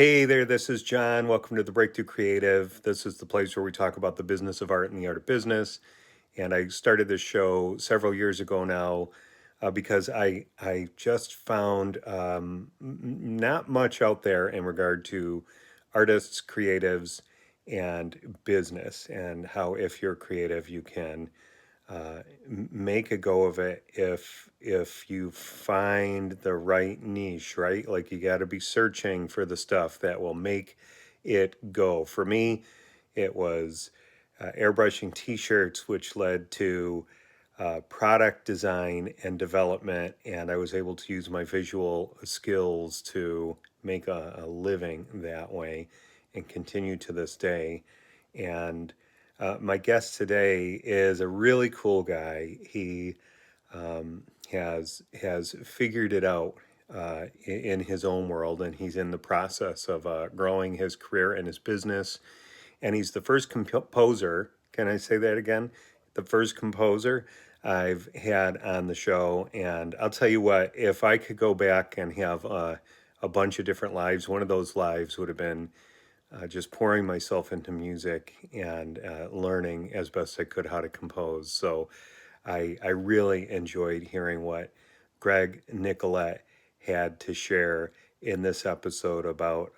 Hey there, this is John. Welcome to the Breakthrough Creative. This is the place where we talk about the business of art and the art of business. And I started this show several years ago now because I just found not much out there in regard to artists, creatives, and business, and how if you're creative, you can make a go of it if you find the right niche, right? Like you got to be searching for the stuff that will make it go. For me, it was airbrushing t-shirts, which led to product design and development, and I was able to use my visual skills to make a living that way and continue to this day. And my guest today is a really cool guy. He has figured it out in his own world, and he's in the process of growing his career and his business. And he's the first composer. Can I say that again? The first composer I've had on the show. And I'll tell you what, if I could go back and have a bunch of different lives, one of those lives would have been just pouring myself into music and learning as best I could how to compose. So I really enjoyed hearing what Greg Nicolett had to share in this episode about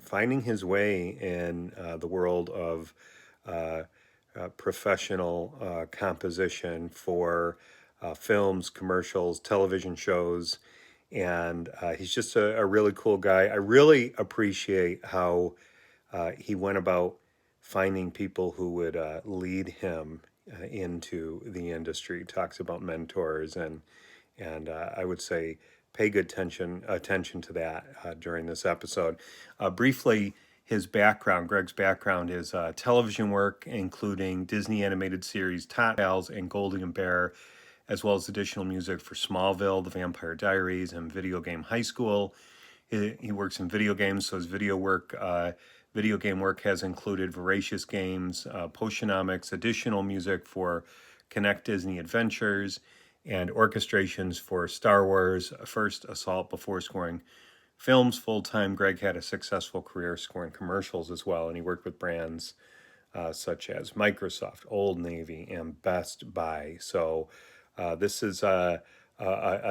finding his way in the world of uh, professional composition for films, commercials, television shows, and he's just a really cool guy. I really appreciate how he went about finding people who would lead him into the industry. Talks about mentors and I would say pay good attention to that during this episode. Briefly, his background, Greg's background, is television work, including Disney animated series T.O.T.S and Goldie and Bear, as well as additional music for Smallville, The Vampire Diaries, and Video Game High School. He works in video games, so his video game work has included Voracious Games, Potionomics, additional music for Kinect Disney Adventures, and orchestrations for Star Wars First Assault before scoring films full time. Greg had a successful career scoring commercials as well, and he worked with brands such as Microsoft, Old Navy, and Best Buy. So this is a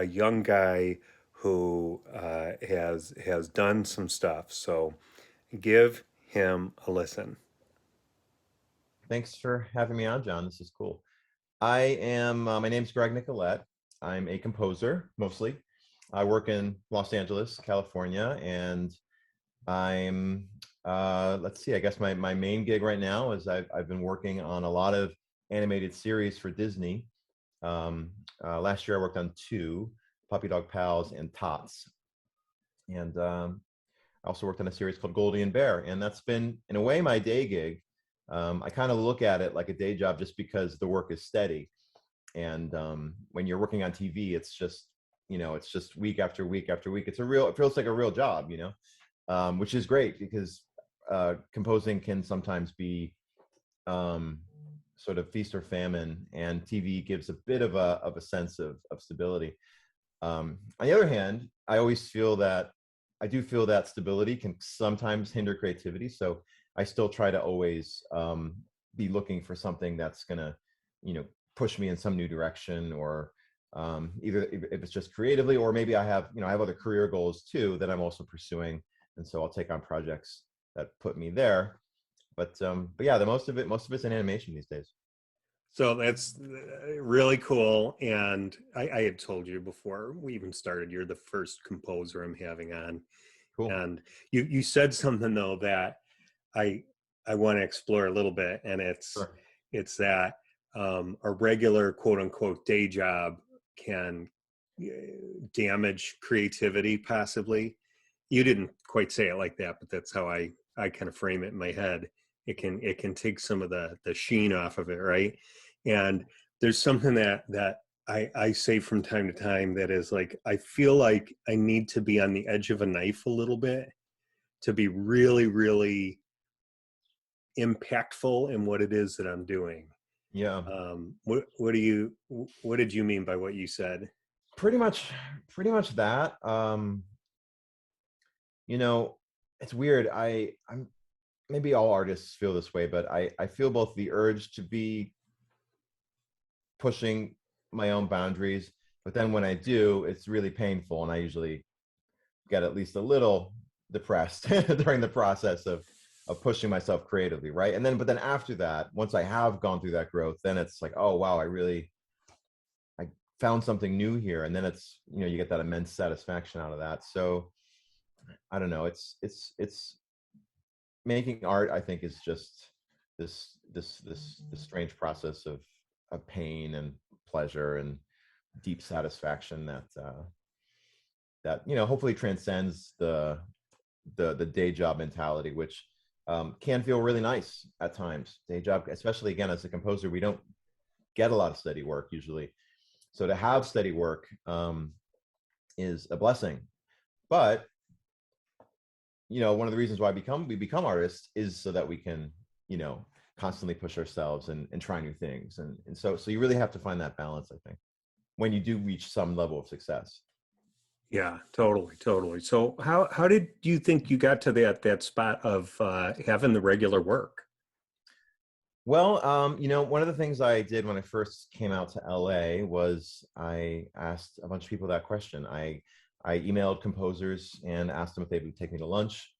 young guy who has done some stuff. So give him a listen. Thanks for having me on, John. This is cool. My name's Greg Nicolett. I'm a composer mostly. I work in Los Angeles, California, and let's see, I guess my main gig right now is I've been working on a lot of animated series for Disney. Last year I worked on two, Puppy Dog Pals and Tots. And I also worked on a series called Goldie and Bear, and that's been, in a way, my day gig. I kind of look at it like a day job just because the work is steady. And when you're working on TV, it's just, it's just week after week after week. It feels like a real job, which is great because composing can sometimes be sort of feast or famine, and TV gives a bit of a sense of stability. On the other hand, I do feel that stability can sometimes hinder creativity. So I still try to always be looking for something that's gonna, push me in some new direction, or either if it's just creatively, or maybe I have other career goals too that I'm also pursuing, and so I'll take on projects that put me there. But yeah, the most of it's in animation these days. So that's really cool. And I had told you before we even started, you're the first composer I'm having on. Cool. And you said something though that I I want to explore a little bit, and Sure. it's that a regular quote unquote day job can uh, damage creativity possibly. You didn't quite say it like that, but that's how I kind of frame it in my head. It can take some of the sheen off of it, right? And there's something that I say from time to time that is like I feel like I need to be on the edge of a knife a little bit to be really, really impactful in what it is that I'm doing. Yeah. What did you mean by what you said? Pretty much, pretty much that. you know, it's weird. I'm maybe all artists feel this way, but I feel both the urge to be pushing my own boundaries, but then when I do, it's really painful, and I usually get at least a little depressed during the process of pushing myself creatively, right? And then, but then after that, once I have gone through that growth, then it's like, oh wow, I found something new here, and then it's, you know, you get that immense satisfaction out of that. So I don't know, it's making art, I think, is just this strange process of pain and pleasure and deep satisfaction that that, you know, hopefully transcends the day job mentality, which can feel really nice at times. Day job, especially again as a composer, we don't get a lot of steady work usually. So to have steady work is a blessing. But you know, one of the reasons why we become artists is so that we can, you know, constantly push ourselves and try new things. And so you really have to find that balance, I think, when you do reach some level of success. Yeah, totally, totally. So how did you think you got to that spot of having the regular work? Well, you know, one of the things I did when I first came out to LA was I asked a bunch of people that question. I emailed composers and asked them if they would take me to lunch,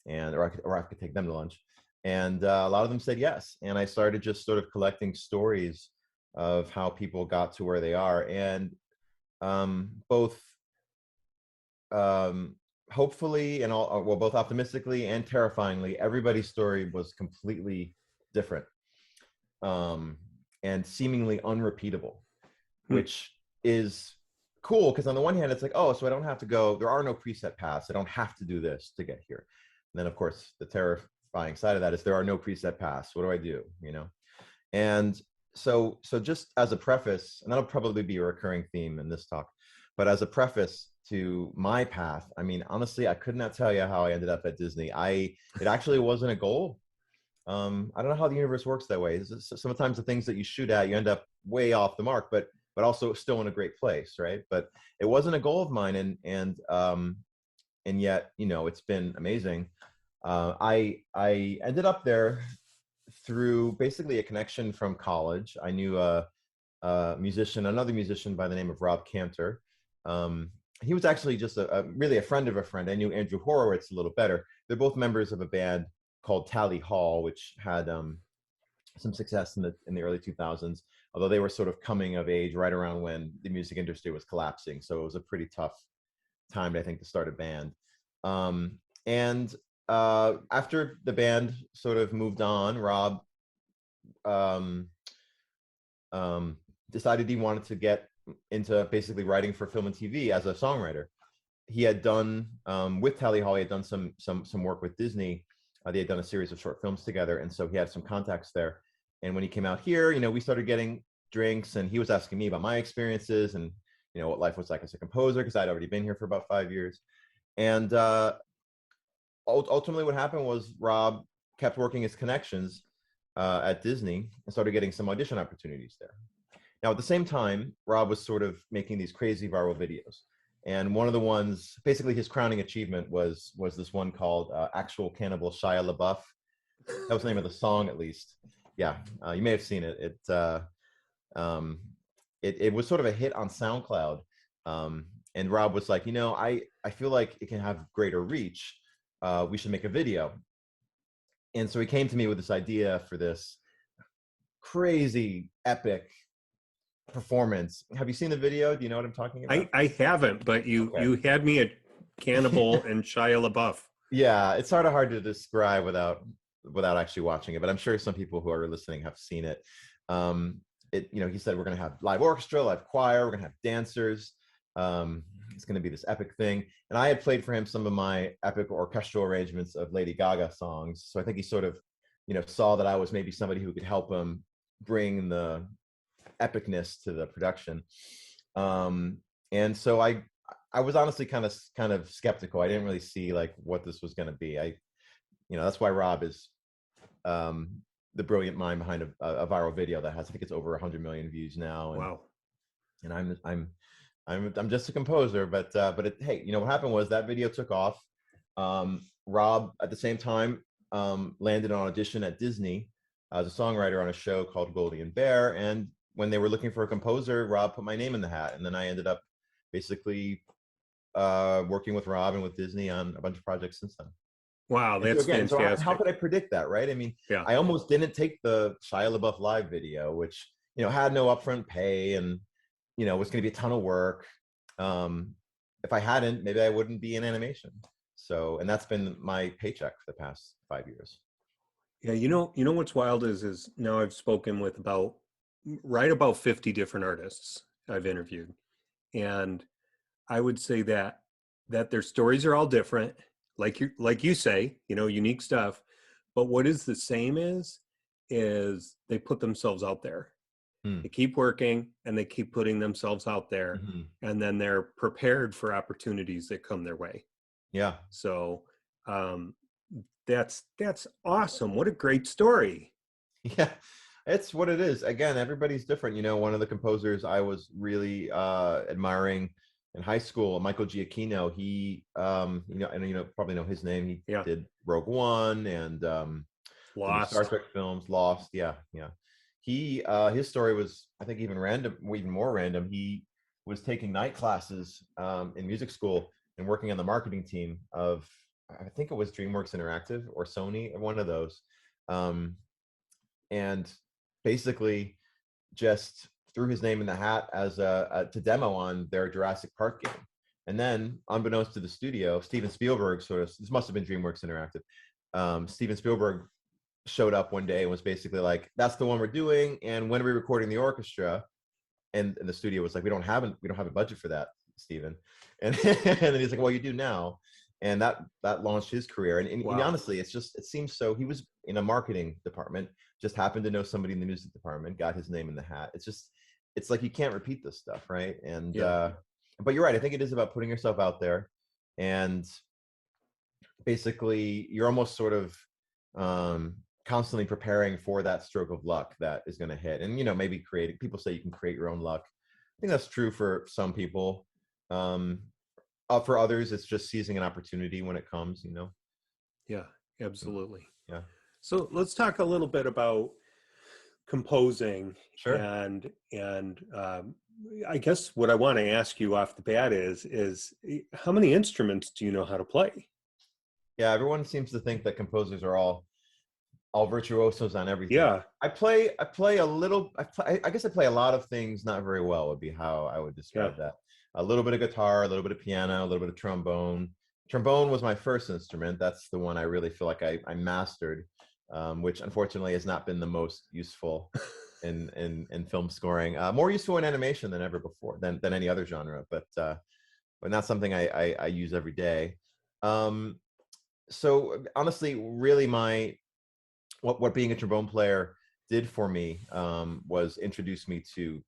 and or I could take them to lunch, and a lot of them said yes. And I started just sort of collecting stories of how people got to where they are, and both um, hopefully and all, well, both optimistically and terrifyingly, everybody's story was completely different, um, and seemingly unrepeatable, Hmm. which is cool because on the one hand, it's like, oh, so I don't have to go. There are no preset paths. I don't have to do this to get here. And then, of course, the terrifying side of that is there are no preset paths. What do I do? You know, and so just as a preface, and that'll probably be a recurring theme in this talk, but as a preface to my path, I mean, honestly, I could not tell you how I ended up at Disney. It actually wasn't a goal. I don't know how the universe works that way. Sometimes the things that you shoot at, you end up way off the mark, but also still in a great place, right? But it wasn't a goal of mine, and yet, you know, it's been amazing. I ended up there through basically a connection from college. I knew a musician, another musician by the name of Rob Cantor. He was actually just really a friend of a friend. I knew Andrew Horowitz a little better. They're both members of a band called Tally Hall, which had some success in the early 2000s. Although they were sort of coming of age right around when the music industry was collapsing, so it was a pretty tough time, I think, to start a band. And after the band sort of moved on, Rob um, um, decided he wanted to get into basically writing for film and TV as a songwriter. He had done with Tally Hall, he had done some work with Disney. They had done a series of short films together, and so he had some contacts there. And when he came out here, you know, we started getting drinks, and he was asking me about my experiences and, you know, what life was like as a composer, because I'd already been here for about 5 years. And ultimately, what happened was Rob kept working his connections at Disney and started getting some audition opportunities there. Now, at the same time, Rob was sort of making these crazy viral videos. And one of the ones, basically his crowning achievement was this one called Actual Cannibal Shia LaBeouf. That was the name of the song, at least. Yeah, you may have seen it. Um, it was sort of a hit on SoundCloud. And Rob was like, you know, I feel like it can have greater reach. We should make a video. And so he came to me with this idea for this crazy, epic performance. Have you seen the video? Do you know what I'm talking about? I haven't, but Okay. you had me at Cannibal and Shia LaBeouf. Yeah, it's sort of hard to describe without actually watching it, but I'm sure some people who are listening have seen it. Um, you know, he said we're going to have live orchestra, live choir, we're going to have dancers. It's going to be this epic thing. And I had played for him some of my epic orchestral arrangements of Lady Gaga songs, so I think he sort of, you know, saw that I was maybe somebody who could help him bring the epicness to the production. Um, and so I was honestly kind of skeptical. I didn't really see like what this was going to be. You know, that's why Rob is the brilliant mind behind a viral video that has, I think it's over 100 million views now, Wow. and I'm just a composer. But hey, you know what happened was that video took off. Rob, at the same time, landed on audition at Disney as a songwriter on a show called Goldie and Bear. And when they were looking for a composer, Rob put my name in the hat. And then I ended up basically working with Rob and with Disney on a bunch of projects since then. Wow, And so that's again, so how fantastic. could I predict that, right? I mean, Yeah. I almost didn't take the Shia LaBeouf live video, which, had no upfront pay and, was going to be a ton of work. If I hadn't, maybe I wouldn't be in animation. So, and that's been my paycheck for the past 5 years. Yeah, you know what's wild is now I've spoken with right about 50 different artists I've interviewed. And I would say that their stories are all different, like you say, unique stuff. But what is the same is they put themselves out there. Hmm. They keep working and they keep putting themselves out there, Mm-hmm. and then they're prepared for opportunities that come their way. Yeah. So um, that's awesome. What a great story. Yeah, it's what it is. Again, everybody's different. One of the composers I was really admiring in high school, Michael Giacchino, he, and probably know his name. He Yeah, did Rogue One and the new Star Lost. Trek films, Lost. Yeah, yeah. He, his story was, I think, even random, even more random. He was taking night classes in music school and working on the marketing team of, I think it was DreamWorks Interactive or Sony, one of those. Um, and basically just threw his name in the hat as to demo on their Jurassic Park game. And then, unbeknownst to the studio, Steven Spielberg this must have been DreamWorks Interactive. Steven Spielberg showed up one day and was basically like, "That's the one we're doing." And when are we recording the orchestra? And the studio was like, we don't have a budget for that, Steven. And and then he's like, "Well, you do now." And that launched his career. And Wow. honestly, it seems so. He was in a marketing department, just happened to know somebody in the music department, got his name in the hat. It's like you can't repeat this stuff, right? And Yeah. but you're right. I think it is about putting yourself out there, and basically you're almost sort of constantly preparing for that stroke of luck that is going to hit. And maybe creating, people say you can create your own luck. I think that's true for some people. um for others, it's just seizing an opportunity when it comes. Yeah, absolutely. Yeah. So let's talk a little bit about composing Sure. and I guess what I want to ask you off the bat is how many instruments do you know how to play? Yeah, everyone seems to think that composers are all virtuosos on everything. Yeah, I play a little. I guess I play a lot of things not very well, would be how I would yeah. describe that. A little bit of guitar, a little bit of piano, a little bit of trombone. Trombone was my first instrument. That's the one I really feel like I mastered, which unfortunately has not been the most useful in film scoring. More useful in animation than ever before, than any other genre, but not something I use every day. Um, so honestly, really, what being a trombone player did for me was introduce me to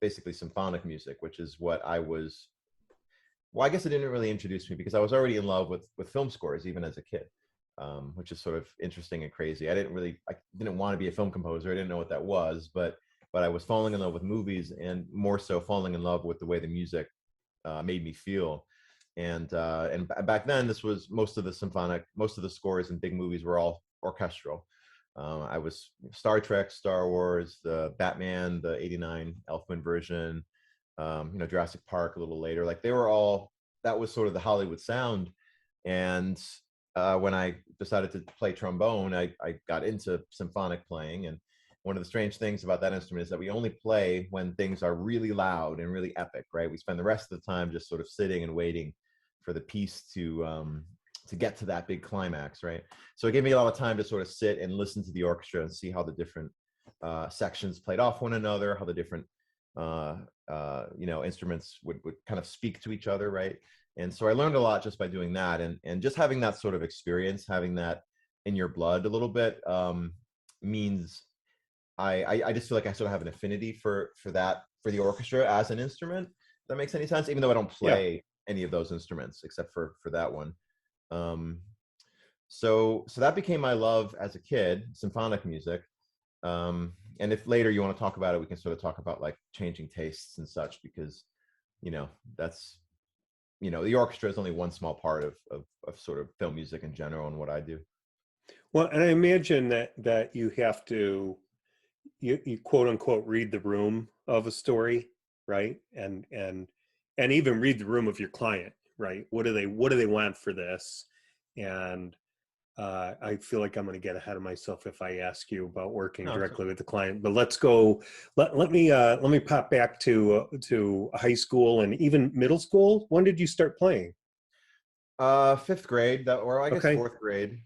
basically symphonic music, which is what I was. Well, I guess it didn't really introduce me because I was already in love with film scores even as a kid, which is sort of interesting and crazy. I didn't want to be a film composer. I didn't know what that was, but I was falling in love with movies, and more so falling in love with the way the music made me feel. And back then, this was most of the scores in big movies were all orchestral. I was Star Trek, Star Wars, the Batman, the '89 Elfman version, Jurassic Park a little later. Like they were all, that was sort of the Hollywood sound. And when I decided to play trombone, I got into symphonic playing. And one of the strange things about that instrument is that we only play when things are really loud and really epic, right? We spend the rest of the time just sort of sitting and waiting for the piece to get to that big climax, right? So it gave me a lot of time to sort of sit and listen to the orchestra and see how the different sections played off one another, how the different instruments would kind of speak to each other, right? And so I learned a lot just by doing that, and just having that sort of experience, having that in your blood a little bit, means I just feel like I sort of have an affinity for the orchestra as an instrument. If that makes any sense, even though I don't Yeah. play any of those instruments except for that one. Um, so that became my love as a kid, symphonic music. And if later you want to talk about it, we can sort of talk about like changing tastes and such, because you know that's the orchestra is only one small part of sort of film music in general and what I do. Well, and I imagine that you have to you quote unquote read the room of a story, right? And even read the room of your client, right? What do they want for this? And I feel like I'm going to get ahead of myself if I ask you about working No, it's directly okay. with the client. But let's go. Let me pop back to high school and even middle school. When did you start playing? Fifth grade, or I guess Okay. fourth grade.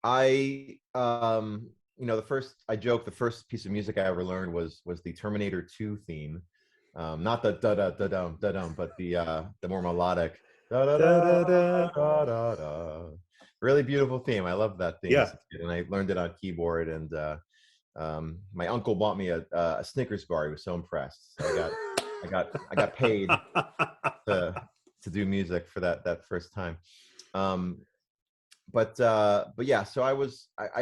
I the first I joke the first piece of music I ever learned was the Terminator 2 theme. Not the da da da dum da dum, but the more melodic da da Da, da da, da. da da da. Really beautiful theme. I loved that theme as Yeah. a kid, and I learned it on keyboard. And my uncle bought me a Snickers bar. He was so impressed. So I got paid to do music for that first time. Um, but yeah, so I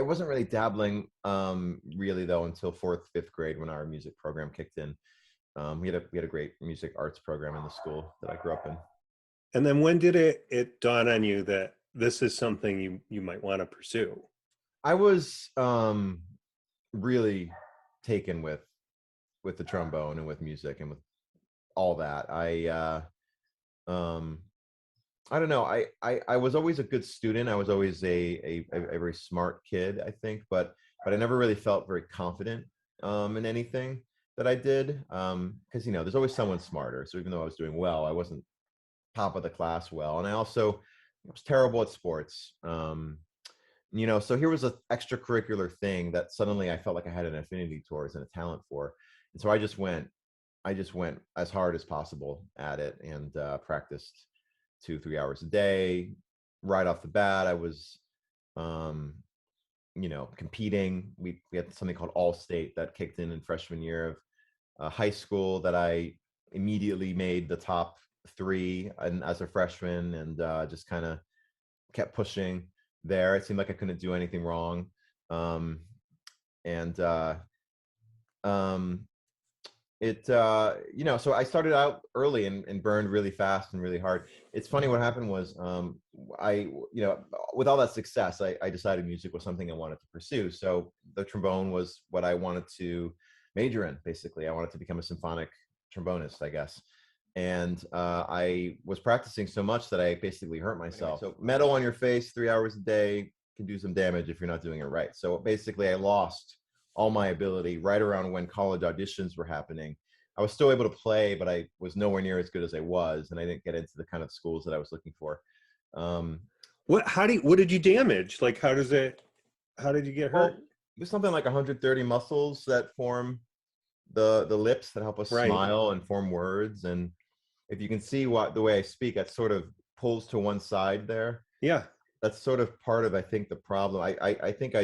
wasn't really dabbling really though until fourth, fifth grade when our music program kicked in. We had a great music arts program in the school that I grew up in. And then when did it dawn on you that this is something you might want to pursue? I was really taken with the trombone and with music and with all that. Um I don't know. I was always a good student. I was always a very smart kid, I think, but I never really felt very confident in anything that I did. Because there's always someone smarter. So even though I was doing well, I wasn't top of the class well, and I was terrible at sports. So here was an extracurricular thing that suddenly I felt like I had an affinity towards and a talent for, and so I just went as hard as possible at it and practiced 2-3 hours a day. Right off the bat, I was, um, competing. We had something called All State that kicked in freshman year of high school that I immediately made the top three and as a freshman, and just kind of kept pushing there. It seemed like I couldn't do anything wrong. Um, and um, so I started out early and burned really fast and really hard. It's funny, what happened was, I with all that success, I decided music was something I wanted to pursue. So the trombone was what I wanted to major in. Basically, I wanted to become a symphonic trombonist, I guess. And I was practicing so much that I basically hurt myself. So metal on your face 3 hours a day can do some damage if you're not doing it right. So basically I lost all my ability right around when college auditions were happening. I was still able to play, but I was nowhere near as good as I was, and I didn't get into the kind of schools that I was looking for. Um, What did you damage? Like how did you get hurt? well, there's something like 130 muscles that form the lips that help us Right. smile and form words. And if you can see what the way I speak, that sort of pulls to one side there. Yeah. That's sort of part of, I think, the problem. I think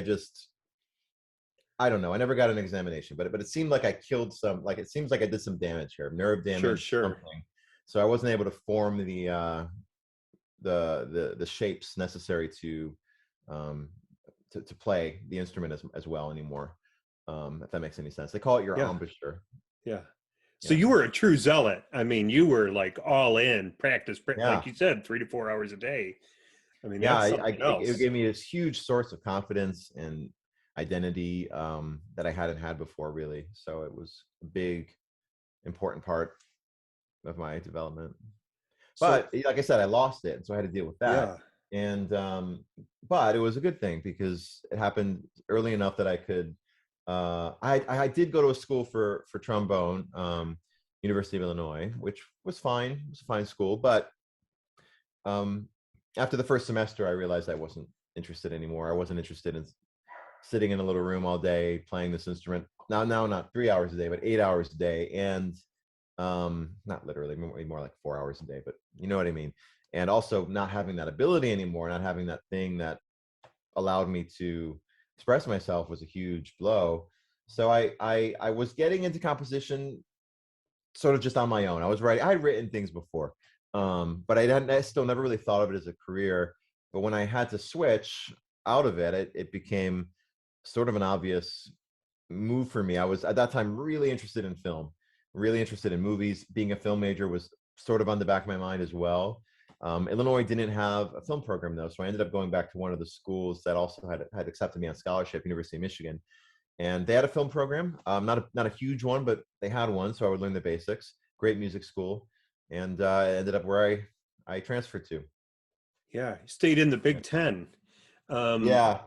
I don't know. I never got an examination, but it seemed like I killed some. Like it seems like I did some damage here, nerve Sure, damage, sure. something. So I wasn't able to form the shapes necessary um, to play the instrument as well anymore. If that makes any sense, they call it your Yeah. embouchure. Yeah. So Yeah, you were a true zealot. I mean, you were like all in practice, yeah, like you said, 3 to 4 hours a day. I mean, yeah. that's something It else. gave me this huge source of confidence and identity that I hadn't had before, really. So it was a big, important part of my development. So But like I said, I lost it, and so I had to deal with that. yeah. And but it was a good thing because it happened early enough that I could. I did go to a school for trombone, University of Illinois, which was fine. It was a fine school, but um, after the first semester, I realized I wasn't interested anymore. I wasn't interested in sitting in a little room all day playing this instrument. Now, not 3 hours a day, but 8 hours a day, and not literally, more like 4 hours a day, but you know what I mean. And also not having that ability anymore, not having that thing that allowed me to express myself was a huge blow. So I was getting into composition sort of just on my own. I had written things before, but I still never really thought of it as a career. But when I had to switch out of it became sort of an obvious move for me. I was at that time really interested in film, really interested in movies. Being a film major was sort of on the back of my mind as well. Illinois didn't have a film program though, so I ended up going back to one of the schools that also had accepted me on scholarship, University of Michigan, and they had a film program. Not a huge one, but they had one, so I would learn the basics. Great music school, and ended up where I transferred to. Yeah, you stayed in the Big Ten. Um, Yeah,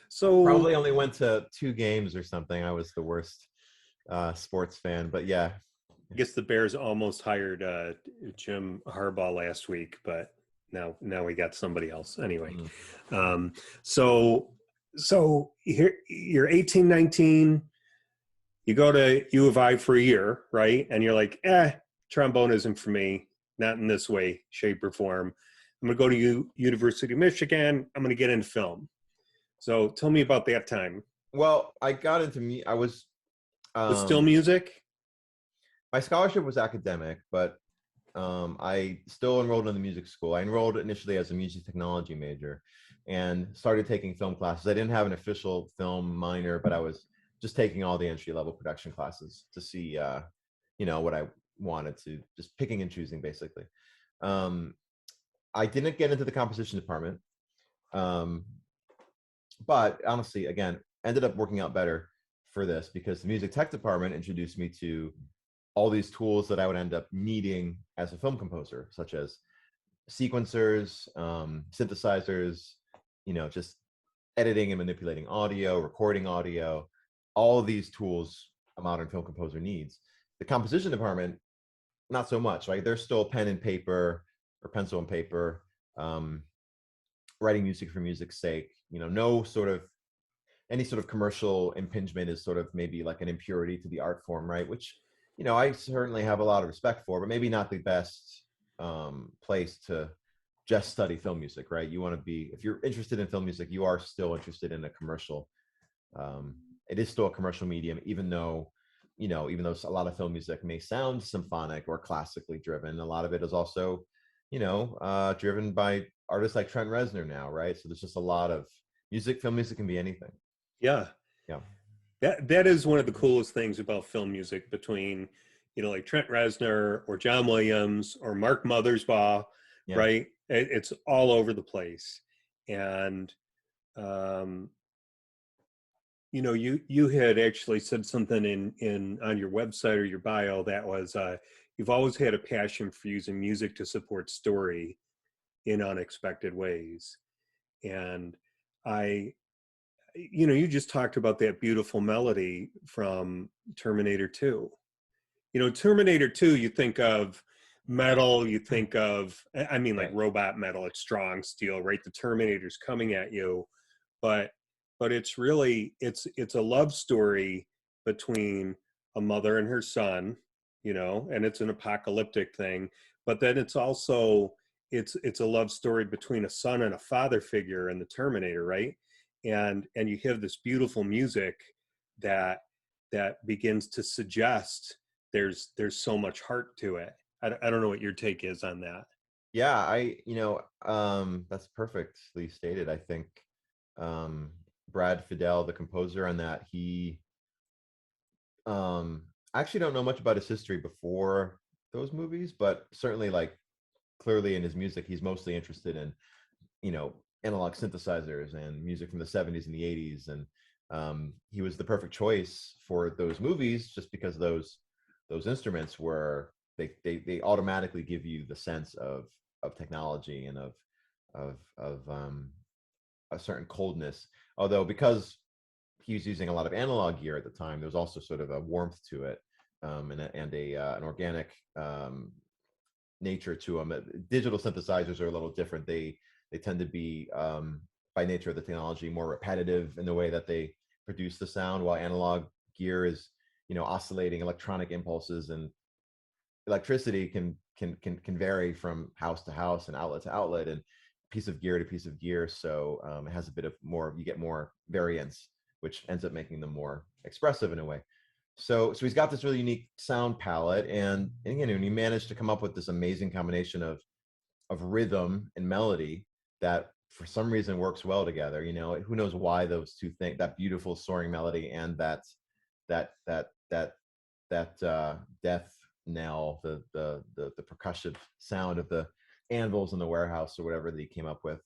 so probably only went to 2 games or something. I was the worst sports fan, but yeah. I guess the Bears almost hired Jim Harbaugh last week, but now we got somebody else. Anyway, Mm. um, so so here you're 18, 19. You go to U of I for a year, right? And you're like, trombone isn't for me, not in this way, shape, or form. I'm gonna go to University of Michigan. I'm gonna get into film. So tell me about that time. Well, I got into me. I was Was still um, music? my scholarship was academic, but I still enrolled in the music school. I enrolled initially as a music technology major and started taking film classes. I didn't have an official film minor, but I was just taking all the entry level production classes to see, what I wanted to, just picking and choosing basically. Um, I didn't get into the composition department, um, but honestly, again, ended up working out better for this because the music tech department introduced me to all these tools that I would end up needing as a film composer, such as sequencers, synthesizers, just editing and manipulating audio, recording audio, all of these tools a modern film composer needs. The composition department, not so much. Right, there's still pen and paper or pencil and paper, um, writing music for music's sake. No sort of any sort of commercial impingement is sort of maybe like an impurity to the art form, right? Which, I certainly have a lot of respect for, but maybe not the best place to just study film music, right? You want to be, if you're interested in film music, you are still interested in a commercial. Um, it is still a commercial medium, even though a lot of film music may sound symphonic or classically driven, a lot of it is also, driven by artists like Trent Reznor now, right? So there's just a lot of music. Film music can be anything. Yeah. Yeah. That is one of the coolest things about film music between, like Trent Reznor or John Williams or Mark Mothersbaugh, Yeah. right? It's all over the place. And um, you had actually said something in on your website or your bio that was you've always had a passion for using music to support story in unexpected ways. And I you just talked about that beautiful melody from Terminator 2. Terminator 2, you think of metal, you think of, I mean, like Right. robot metal, it's strong steel, right? The Terminator's coming at you, but it's really it's a love story between a mother and her son, and it's an apocalyptic thing, but then it's also it's a love story between a son and a father figure in the Terminator, right? And you have this beautiful music that begins to suggest there's so much heart to it. I don't know what your take is on that. Yeah, that's perfectly stated. I think um, Brad Fidel, the composer on that, I actually don't know much about his history before those movies, but certainly, like, clearly in his music, he's mostly interested in, analog synthesizers and music from the 70s and the 80s. And he was the perfect choice for those movies just because those instruments were, they automatically give you the sense of technology and of a certain coldness. Although, because he was using a lot of analog gear at the time, there was also sort of a warmth to it, and an organic nature to them. Digital synthesizers are a little different. They tend to be, by nature of the technology, more repetitive in the way that they produce the sound, while analog gear is, oscillating electronic impulses, and electricity can vary from house to house and outlet to outlet and piece of gear to piece of gear. So it has a bit of more, you get more variance, which ends up making them more expressive in a way. So he's got this really unique sound palette, and again, and he managed to come up with this amazing combination of rhythm and melody that for some reason works well together. Who knows why those two things, that beautiful soaring melody and that death knell, the percussive sound of the anvils in the warehouse or whatever that he came up with.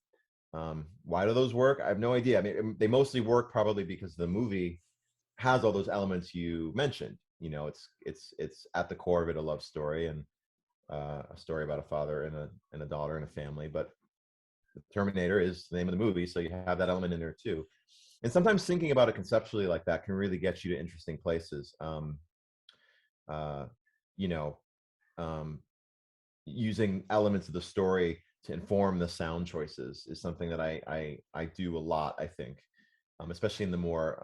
Why do those work? I have no idea. I mean, they mostly work probably because the movie has all those elements you mentioned. You know, it's at the core of it a love story, and a story about a father and a daughter and a family. But the Terminator is the name of the movie, so you have that element in there too. And sometimes thinking about it conceptually like that can really get you to interesting places. Uh, you know, um, Using elements of the story to inform the sound choices is something that I do a lot. I think, especially in the more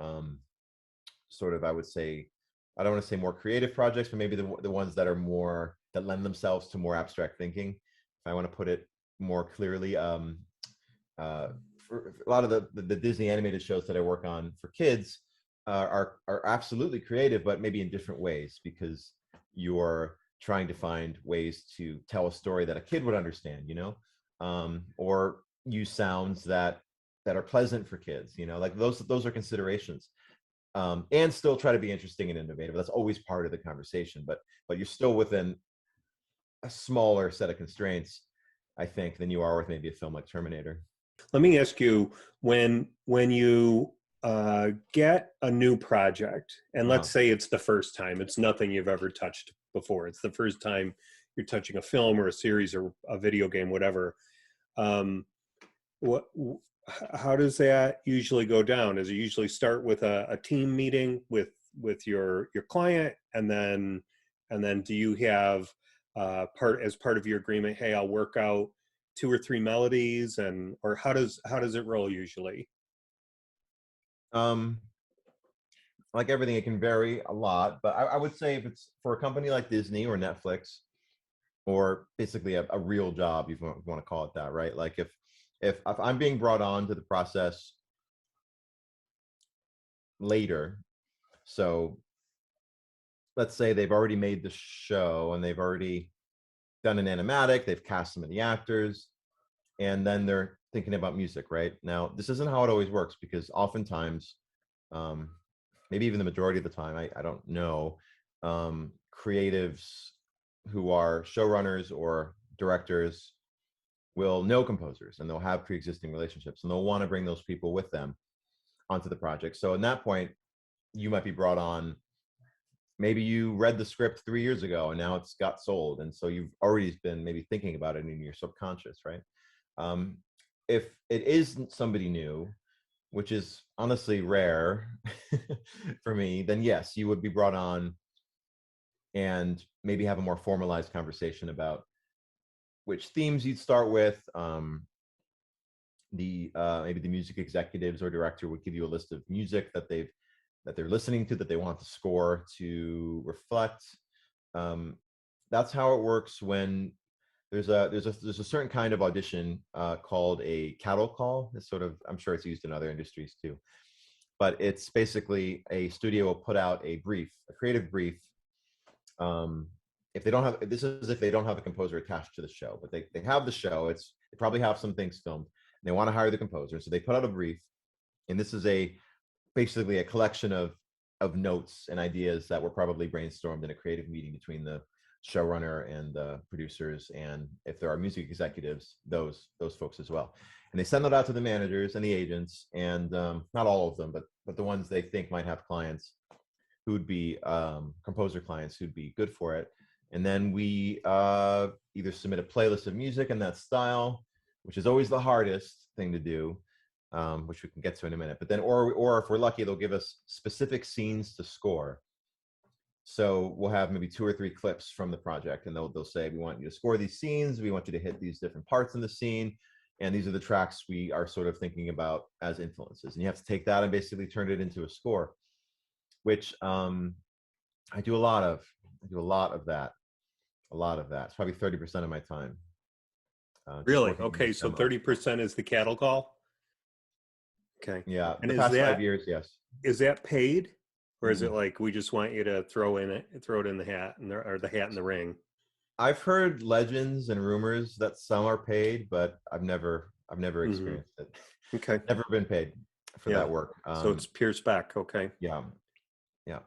sort of, I would say, I don't want to say more creative projects, but maybe the ones that are more, that lend themselves to more abstract thinking. If I want to put it more clearly, for a lot of the Disney animated shows that I work on for kids are absolutely creative, but maybe in different ways, because you're trying to find ways to tell a story that a kid would understand, you know, or use sounds that are pleasant for kids, you know, like those are considerations. And still try to be interesting and innovative. That's always part of the conversation, but you're still within a smaller set of constraints, I think, than you are with maybe a film like Terminator. Let me ask you, when you get a new project, and let's Uh-huh. say it's the first time, it's nothing you've ever touched before, it's the first time you're touching a film or a series or a video game, whatever. Um, what, how does that usually go down? Does it usually start with a team meeting with your client, and then do you have part of your agreement? Hey, I'll work out two or three melodies, and or how does it roll usually? Um, like everything, it can vary a lot, but I would say if it's for a company like Disney or Netflix, or basically a real job, if you want to call it that, right? Like if I'm being brought on to the process later, so let's say they've already made the show and they've already done an animatic, they've cast some of the actors, and then they're thinking about music, right? Now, this isn't how it always works, because oftentimes, um, maybe even the majority of the time, I don't know, creatives who are showrunners or directors will know composers, and they'll have pre-existing relationships, and they'll want to bring those people with them onto the project. So in that point, you might be brought on. Maybe you read the script 3 years ago and now it's got sold, and so you've already been maybe thinking about it in your subconscious, right? um, if it is somebody new, which is honestly rare for me, then yes, you would be brought on and maybe have a more formalized conversation about which themes you'd start with. The Maybe the music executives or director would give you a list of music that they're listening to, that they want the score to reflect. Um, that's how it works when there's a certain kind of audition called a cattle call. It's sort of, I'm sure it's used in other industries too, but it's basically a studio will put out a brief, a creative brief. Um, if they don't have, this is if they don't have a composer attached to the show, but they have the show. They probably have some things filmed. And they want to hire the composer, so they put out a brief, and this is basically a collection of notes and ideas that were probably brainstormed in a creative meeting between the showrunner and the producers, and if there are music executives, those folks as well. And they send that out to the managers and the agents, and not all of them, but the ones they think might have clients who'd be composer clients who'd be good for it. And then we either submit a playlist of music in that style, which is always the hardest thing to do, which we can get to in a minute. But then, or if we're lucky, they'll give us specific scenes to score. So we'll have maybe 2 or 3 clips from the project, and they'll say, we want you to score these scenes. We want you to hit these different parts in the scene. And these are the tracks we are sort of thinking about as influences. And you have to take that and basically turn it into a score, which I do a lot of. I do a lot of that. A lot of that. It's probably 30% of my time. Just Really? working on these Okay, so demos. 30% is the cattle call. Okay, Yeah, and the is past five that years, yes. is that paid, or is it Mm. like we just want you to throw it in the hat, and or the hat in the ring? I've heard legends and rumors that some are paid, but I've never Hmm. experienced it. Okay, Never been paid for yeah. that work. So it's pure spec. Okay. Yeah, yeah,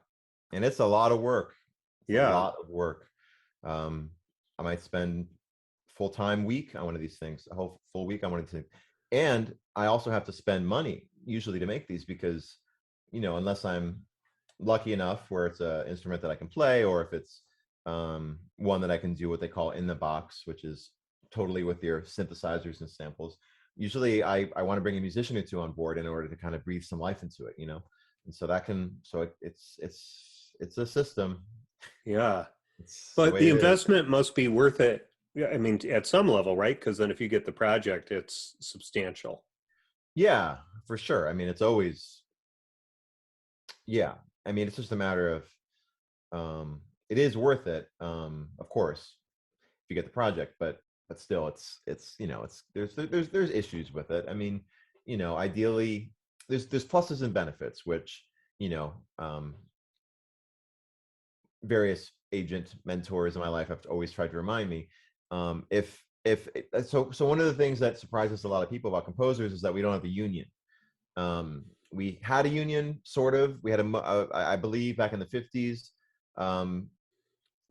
and it's a lot of work. It's a Yeah. lot of work. I might spend full-time week on one of these things, a whole full week on one of these things. And I also have to spend money usually to make these because, unless I'm lucky enough where it's an instrument that I can play, or if it's one that I can do what they call in the box, which is totally with your synthesizers and samples. Usually I want to bring a musician or two on board in order to kind of breathe some life into it. And so it's a system. Yeah. It's the But way the it is. investment must be worth it. Yeah, I mean, at some level, right? Because then if you get the project, it's substantial. Yeah, for sure. I mean, it's always, yeah. I mean, it's just a matter of, it is worth it, of course, if you get the project, but still, it's there's issues with it. I mean, ideally, there's pluses and benefits, which you know, various agent mentors in my life have always tried to remind me. If one of the things that surprises a lot of people about composers is that we don't have a union. We had a union, sort of. We had I believe back in the 50s,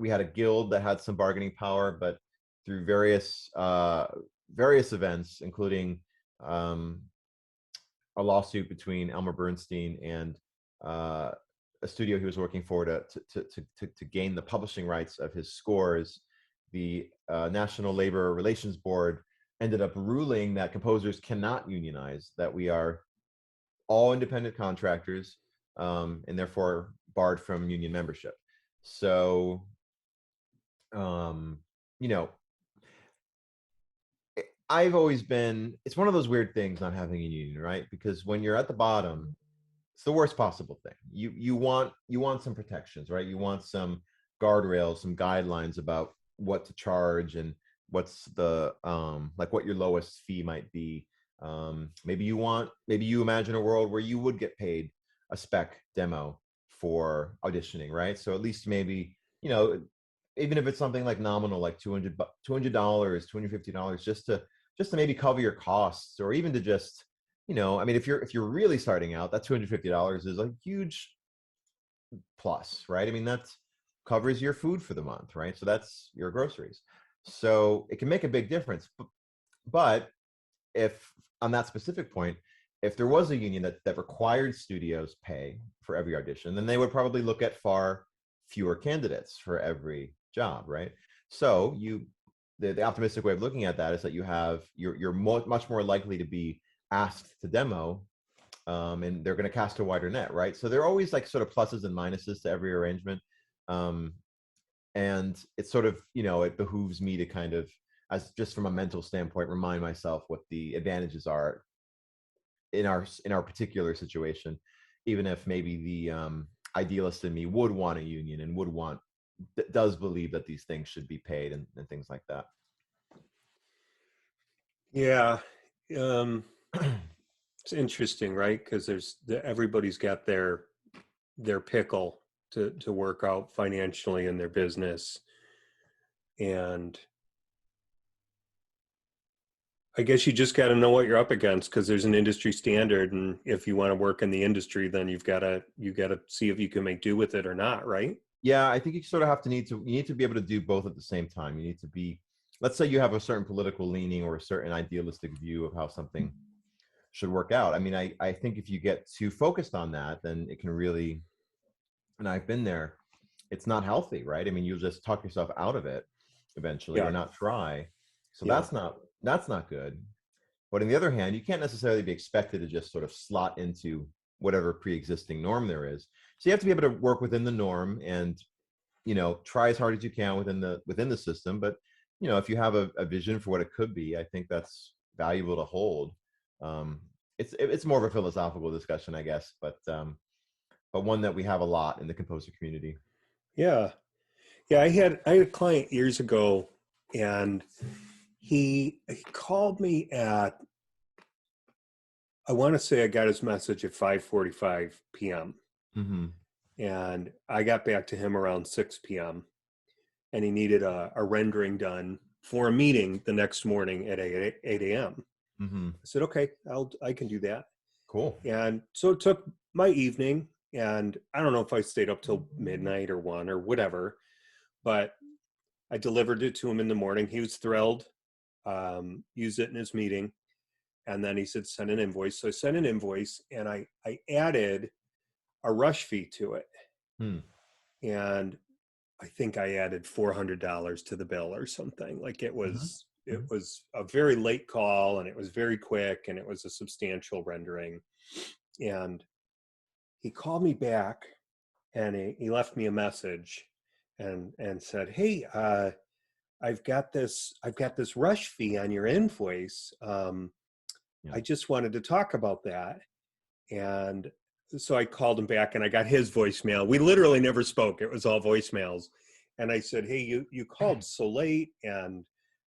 we had a guild that had some bargaining power, but through various events, including um, a lawsuit between Elmer Bernstein and uh, a studio he was working for to gain the publishing rights of his scores. The National Labor Relations Board ended up ruling that composers cannot unionize, that we are all independent contractors, and therefore barred from union membership. So, um, you know, I've always been, it's one of those weird things not having a union, right? Because when you're at the bottom, it's the worst possible thing. You want some protections, right? You want some guardrails, some guidelines about what to charge and what's the like what your lowest fee might be. Maybe you imagine a world where you would get paid a spec demo for auditioning, right? So at least maybe, even if it's something like nominal, like $200, $250, just to maybe cover your costs, or even to just, I mean, if you're really starting out, that $250 is a huge plus, right? I mean, that covers your food for the month, right? So that's your groceries. So it can make a big difference. But if on that specific point, if there was a union that required studios pay for every audition, then they would probably look at far fewer candidates for every job, right? So the optimistic way of looking at that is that you're much more likely to be asked to demo, and they're going to cast a wider net, right? So there are always like sort of pluses and minuses to every arrangement, um, and it's sort of, it behooves me to kind of, as just from a mental standpoint, remind myself what the advantages are in our particular situation, even if maybe the idealist in me would want a union and does believe that these things should be paid, and things like that. Yeah. Um, it's interesting, right? Because everybody's got their pickle to work out financially in their business. And I guess you just got to know what you're up against, because there's an industry standard, and if you want to work in the industry, then you got to see if you can make do with it or not, right? Yeah, I think you sort of you need to be able to do both at the same time. You need to be, let's say you have a certain political leaning or a certain idealistic view of how something should work out. I mean, I think if you get too focused on that, then it can really, and I've been there, it's not healthy, right? I mean, you'll just talk yourself out of it eventually, or Yeah. not try. So Yeah. that's not good. But on the other hand, you can't necessarily be expected to just sort of slot into whatever pre-existing norm there is. So you have to be able to work within the norm and, try as hard as you can within the system. But, if you have a vision for what it could be, I think that's valuable to hold. Um, it's more of a philosophical discussion, I guess, but one that we have a lot in the composer community. Yeah. Yeah. I had a client years ago, and he called me at, I want to say I got his message at 5:45 p.m. Hmm. and I got back to him around 6 p.m. and he needed a rendering done for a meeting the next morning at 8 a.m. Hmm. I said, okay, I can do that. Cool. And so it took my evening, and I don't know if I stayed up till midnight or 1 or whatever, but I delivered it to him in the morning. He was thrilled. Used it in his meeting, and then he said send an invoice. So I sent an invoice, and I added a rush fee to it, Hmm. and I think I added $400 to the bill or something. Like Mhm. it Mhm. was a very late call, and it was very quick, and it was a substantial rendering. And he called me back, and he left me a message, and said, "Hey, I've got this rush fee on your invoice. Yeah. I just wanted to talk about that." And so I called him back, and I got his voicemail. We literally never spoke. It was all voicemails. And I said, "Hey, you called so late, and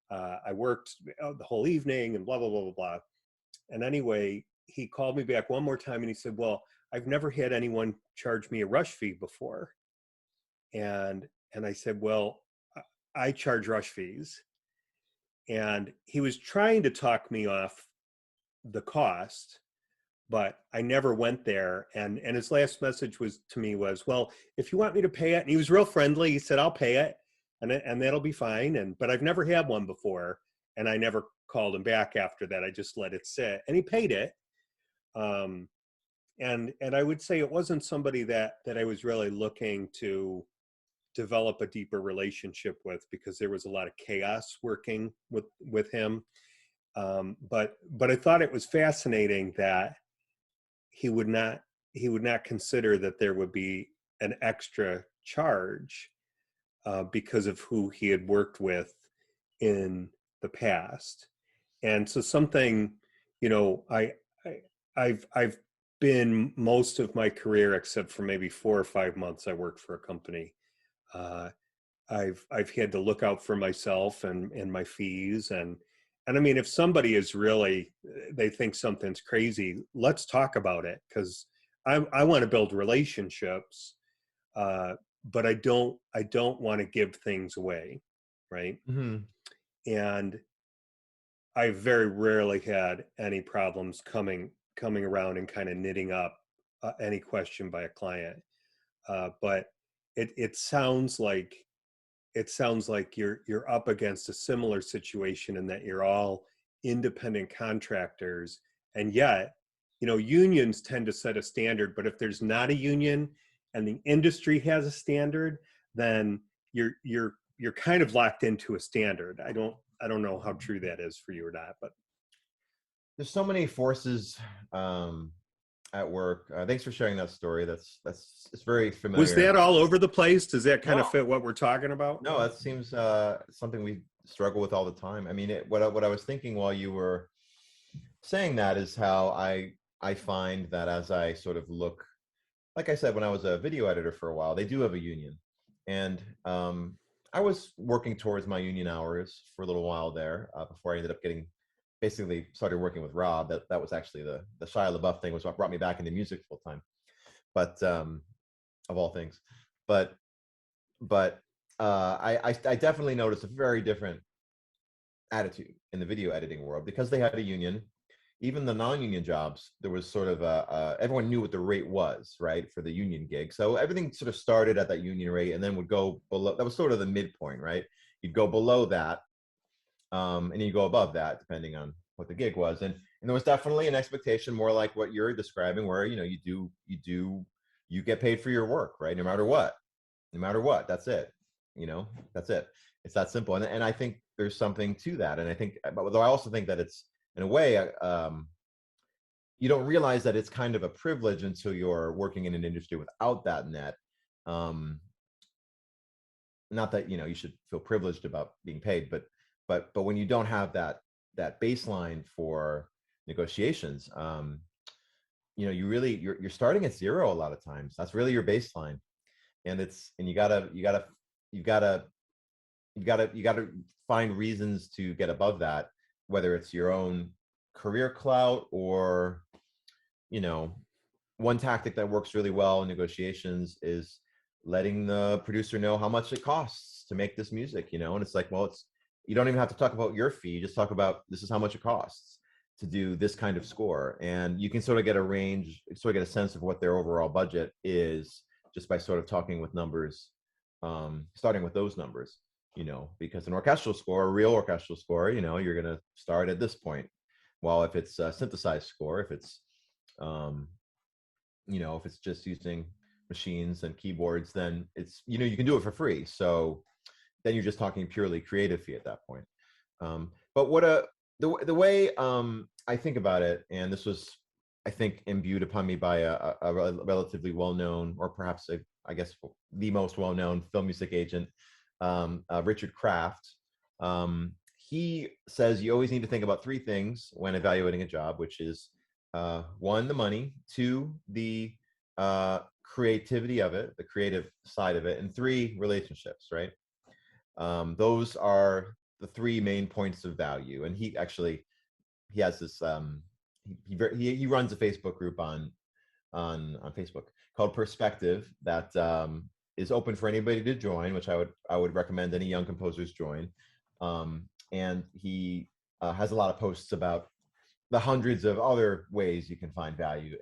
I worked the whole evening, and blah blah blah blah blah." And anyway, he called me back one more time, and he said, "Well, I've never had anyone charge me a rush fee before." And I said, "Well, I charge rush fees." And he was trying to talk me off the cost, but I never went there. And his last message was to me was, "Well, if you want me to pay it," and he was real friendly. He said, "I'll pay it, and that'll be fine." And but I've never had one before, and I never called him back after that. I just let it sit, and he paid it. Um, and I would say it wasn't somebody that I was really looking to develop a deeper relationship with, because there was a lot of chaos working with him. But I thought it was fascinating that he would not he would not consider that there would be an extra charge because of who he had worked with in the past. And so something, you know, I I've been most of my career, except for maybe 4 or 5 months, I worked for a company. Uh, I've had to look out for myself and my fees, and I mean, if somebody is really, they think something's crazy, let's talk about it, because I want to build relationships, uh, but I don't want to give things away, right? Mhm. And I very rarely had any problems coming around and kind of knitting up any question by a client, but it sounds like you're up against a similar situation, in that you're all independent contractors, and yet, you know, unions tend to set a standard, but if there's not a union and the industry has a standard, then you're kind of locked into a standard. I don't know how true that is for you or not, but There's so many forces um, at work. Thanks for sharing that story. That's it's very was familiar. that all over the place? Does that kind of No, fit what we're talking about? no, that seems something we struggle with all the time. I mean, what I was thinking while you were saying that is how I find that as I sort of look, like I said, when I was a video editor for a while, they do have a union, and I was working towards my union hours for a little while there before I ended up getting basically started working with Rob. That was actually the Shia LaBeouf thing was what brought me back into music full time, but of all things, but but I definitely noticed a very different attitude in the video editing world because they had a union. Even the non-union jobs, there was sort of everyone knew what the rate was, right, for the union gig. So everything sort of started at that union rate and then would go below. That was sort of the midpoint, right? You'd go below that, and you go above that depending on what the gig was. And there was definitely an expectation, more like what you're describing, where you get paid for your work, right? No matter what, no matter what. That's it. That's it. It's that simple. And I think there's something to that. And I think, but though I also think that it's in a way, you don't realize that it's kind of a privilege until you're working in an industry without that net. Um, Not that you should feel privileged about being paid, but when you don't have that baseline for negotiations, you're starting at zero a lot of times. That's really your baseline, and you gotta find reasons to get above that, whether it's your own career clout or you know one tactic that works really well in negotiations is letting the producer know how much it costs to make this music, and it's like, well, you don't even have to talk about your fee, just talk about this is how much it costs to do this kind of score, and you can sort of get a range, sort of get a sense of what their overall budget is just by sort of talking with numbers, starting with those numbers. because an orchestral score, a real orchestral score, you're going to start at this point. While if it's a synthesized score, if it's, if it's just using machines and keyboards, then it's, you can do it for free. So then you're just talking purely creative fee at that point. But the way I think about it, and this was, I think, imbued upon me by a relatively well-known, or perhaps I guess the most well-known film music agent, Richard Kraft. He says you always need to think about three things when evaluating a job, which is one, the money; two, the creativity of it, the creative side of it; and three, relationships. Right? Those are the three main points of value. And he has this he runs a Facebook group on Facebook called Perspective that is open for anybody to join, which I would recommend any young composers join. And he has a lot of posts about the hundreds of other ways you can find value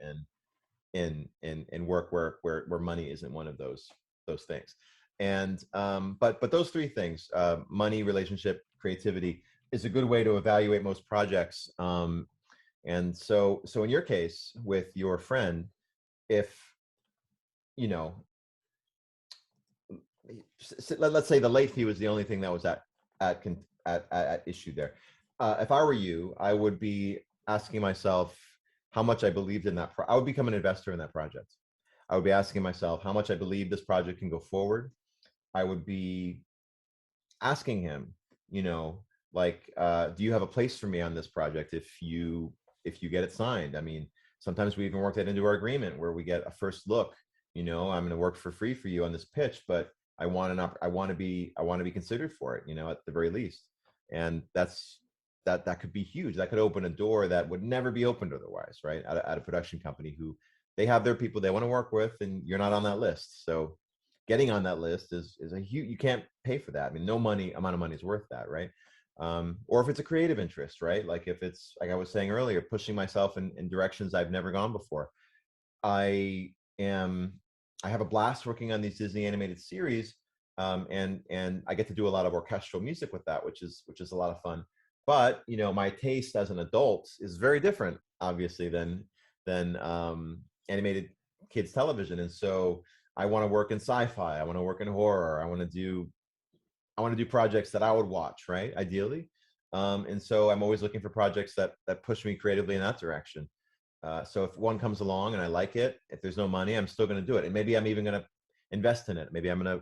in work where money isn't one of those things. And but those three things, money, relationship, creativity, is a good way to evaluate most projects. And so in your case with your friend, if you know let's say the late fee was the only thing that was at issue there, if I were you, I would be asking myself how much I believed in that. I would become an investor in that project. I would be asking myself how much I believe this project can go forward. I would be asking him, do you have a place for me on this project if you get it signed? I mean, sometimes we even work that into our agreement where we get a first look. I'm going to work for free for you on this pitch, but I want to be considered for it, at the very least. And that could be huge. That could open a door that would never be opened otherwise, right? At a production company who they have their people they want to work with, and you're not on that list. So getting on that list is a huge, you can't pay for that. I mean, no amount of money is worth that, right? Or if it's a creative interest, right? Like if it's, like I was saying earlier, pushing myself in directions I've never gone before. I have a blast working on these Disney animated series. And I get to do a lot of orchestral music with that, which is a lot of fun. But my taste as an adult is very different, obviously, than animated kids television. And so I want to work in sci-fi. I want to work in horror. I want to do projects that I would watch, right? Ideally. And so I'm always looking for projects that push me creatively in that direction. So if one comes along and I like it, if there's no money, I'm still going to do it. And maybe I'm even going to invest in it. Maybe I'm going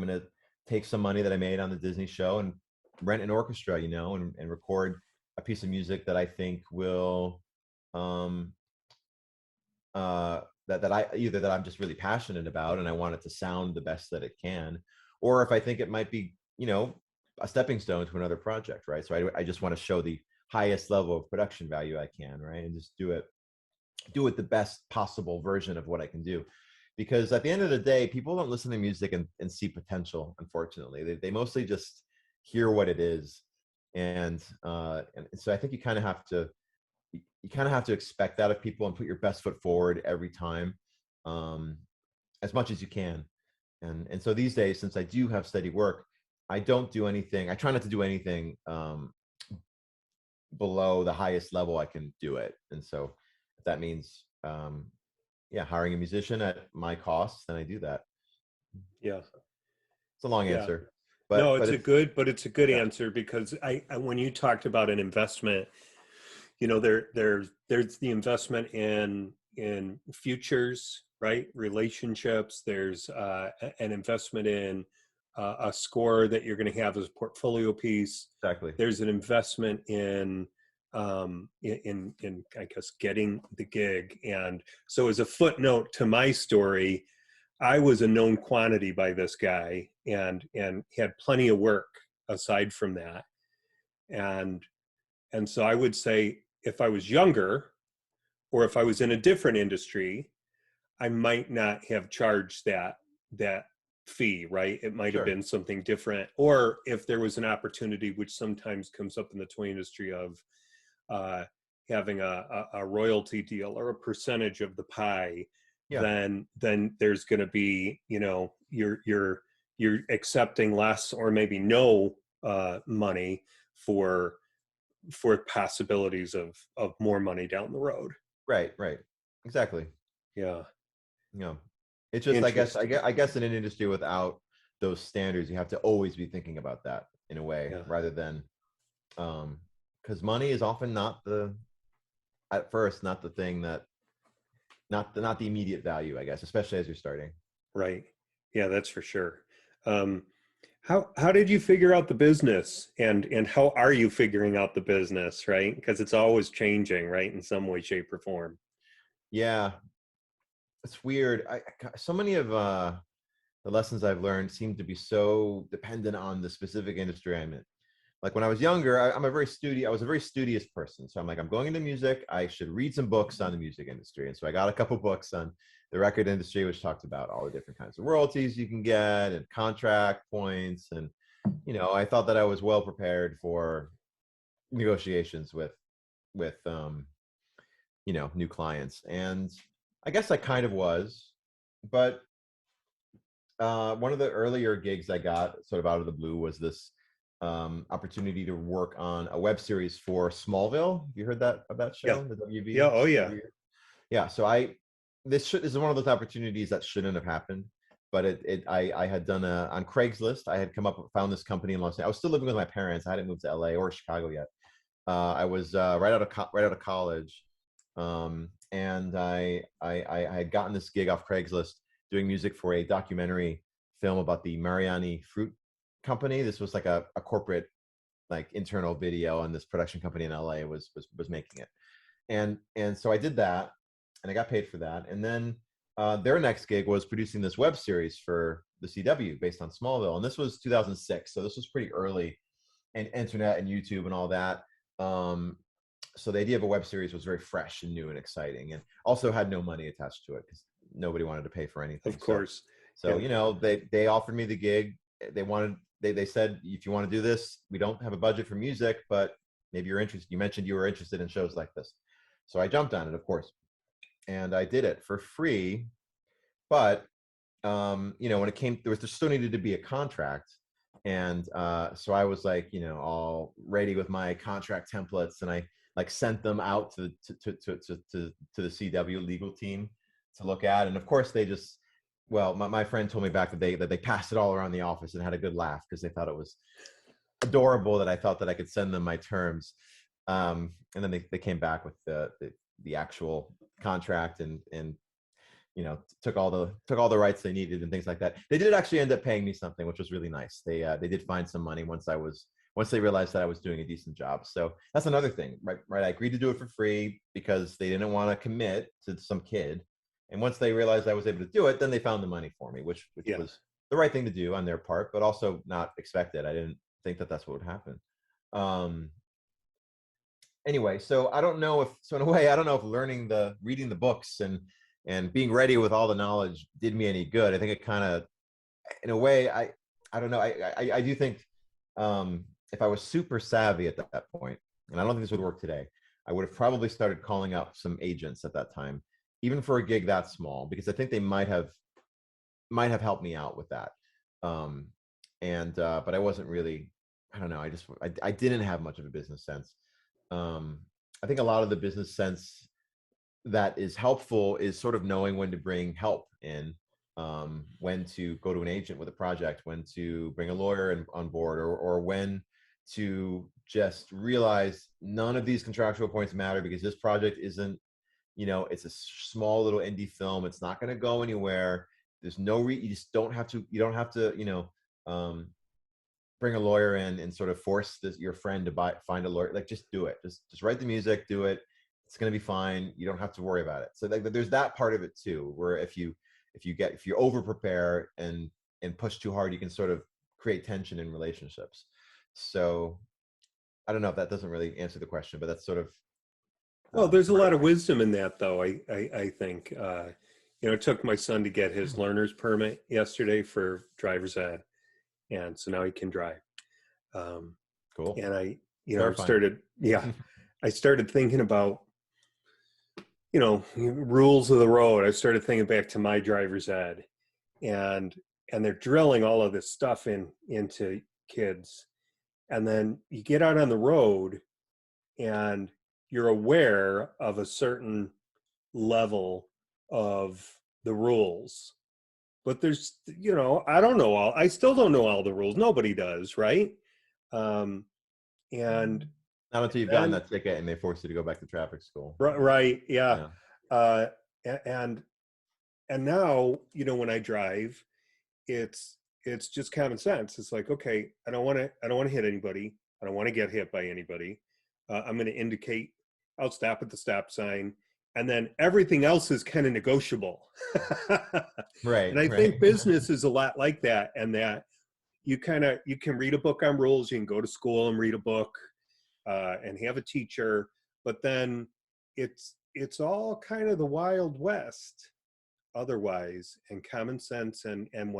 to take some money that I made on the Disney show and rent an orchestra, and record a piece of music that I think will, that I'm just really passionate about, and I want it to sound the best that it can, or if I think it might be, a stepping stone to another project, right? So I just want to show the highest level of production value I can, right? And just do it the best possible version of what I can do. Because at the end of the day, people don't listen to music and see potential, unfortunately. They mostly just hear what it is. And so I think you kind of have to expect that of people and put your best foot forward every time, as much as you can. And so these days, since I do have steady work, I don't do anything. I try not to do anything below the highest level I can do it. And so if that means, hiring a musician at my cost, then I do that. Yeah. It's a long Yeah. answer, No, but it's a good yeah, answer, because I when you talked about an investment, there's the investment in futures, right? Relationships. There's an investment in a score that you're going to have as a portfolio piece. exactly. There's an investment in I guess getting the gig. And so, as a footnote to my story, I was a known quantity by this guy, and had plenty of work aside from that. And so I would say, if I was younger, or if I was in a different industry, I might not have charged that fee, right? It might have Sure. been something different. Or if there was an opportunity, which sometimes comes up in the toy industry, of uh, having a royalty deal or a percentage of the pie, Yeah. then there's going to be, you're you're accepting less or maybe no money for possibilities of more money down the road. Right, right. Exactly. Yeah. Yeah. It's just, Interesting. I guess in an industry without those standards, you have to always be thinking about that in a way, Yeah. rather than, because money is often not the, at first, not the thing that, not the immediate value, I guess, especially as you're starting. Right. Yeah, that's for sure. Um, how did you figure out the business, and how are you figuring out the business, right? Because it's always changing, right, in some way, shape, or form. Yeah, it's weird. So many of the lessons I've learned seem to be so dependent on the specific industry I'm in. Like when I was younger, I was a very studious person. So I'm like, I'm going into music. I should read some books on the music industry. And so I got a couple books on the record industry, which talked about all the different kinds of royalties you can get and contract points. And, I thought that I was well prepared for negotiations with new clients. And I guess I kind of was, but one of the earlier gigs I got sort of out of the blue was this opportunity to work on a web series for Smallville. Have you heard of that Yeah. show, the Yeah. WB? Oh, yeah. Yeah. So this is one of those opportunities that shouldn't have happened, but I had done on Craigslist. I had found this company in Los Angeles. I was still living with my parents. I hadn't moved to LA or Chicago yet. I was right out of college, and I had gotten this gig off Craigslist doing music for a documentary film about the Mariani Fruit Company. This was like a corporate, like, internal video, and this production company in LA was making it. And so I did that, and I got paid for that. And then their next gig was producing this web series for the CW based on Smallville, and this was 2006, so this was pretty early, and internet and YouTube and all that. Um, so the idea of a web series was very fresh and new and exciting, and also had no money attached to it because nobody wanted to pay for anything. Of So, course. so Yeah. you know, they offered me the gig. They said, if you want to do this, we don't have a budget for music, but maybe you're interested. You mentioned you were interested in shows like this, so I jumped on it, of course, and I did it for free. But when it came, there still needed to be a contract. And so I was like, all ready with my contract templates, and I like sent them out to the CW legal team to look at. And of course they just, well, my friend told me back that they passed it all around the office and had a good laugh because they thought it was adorable that I thought that I could send them my terms. And then they came back with the actual contract, and took all the rights they needed and things like that. They did actually end up paying me something, which was really nice. They did find some money once they realized that I was doing a decent job. So that's another thing, right? I agreed to do it for free because they didn't want to commit to some kid. And once they realized I was able to do it, then they found the money for me, which Yeah. was the right thing to do on their part, but also not expected. I didn't think that that's what would happen. Um, anyway, so I don't know if, so in a way, I don't know if reading the books and being ready with all the knowledge did me any good. I think it kind of, in a way, I don't know. I do think, if I was super savvy at that point, and I don't think this would work today, I would have probably started calling up some agents at that time, even for a gig that small, because I think they might have helped me out with that. Um, and but I wasn't really, I don't know. I didn't have much of a business sense. Um, I think a lot of the business sense that is helpful is sort of knowing when to bring help in, when to go to an agent with a project, when to bring a lawyer on board, or when to just realize none of these contractual points matter because this project isn't, it's a small little indie film. It's not going to go anywhere. There's you just you don't have to, um, bring a lawyer in and sort of force your friend to find a lawyer. Like, just do it. Just write the music, do it. It's going to be fine. You don't have to worry about it. So like, there's that part of it too, where if you over prepare and push too hard, you can sort of create tension in relationships. So I don't know if that doesn't really answer the question, but that's sort of, Well, there's a lot of wisdom in that, though. I think it took my son to get his learner's permit yesterday for driver's ed, and so now he can drive. cool. And I, Clarifying. I started thinking about, rules of the road. I started thinking back to my driver's ed, and and they're drilling all of this stuff into kids. And then you get out on the road and you're aware of a certain level of the rules. But there's, I still don't know all the rules. Nobody does, right? Um, and Not until you've gotten then, that ticket and they force you to go back to traffic school. right, yeah. Yeah. Uh, and now, when I drive, it's just common sense. It's like, okay, I don't want to hit anybody. I don't want to get hit by anybody. I'm going to indicate. I'll stop at the stop sign, and then everything else is kind of negotiable. Right, And I right. think business is a lot like that, and that you can read a book on rules. You can go to school and read a book, and have a teacher, but then it's all kind of the Wild West otherwise, and common sense, and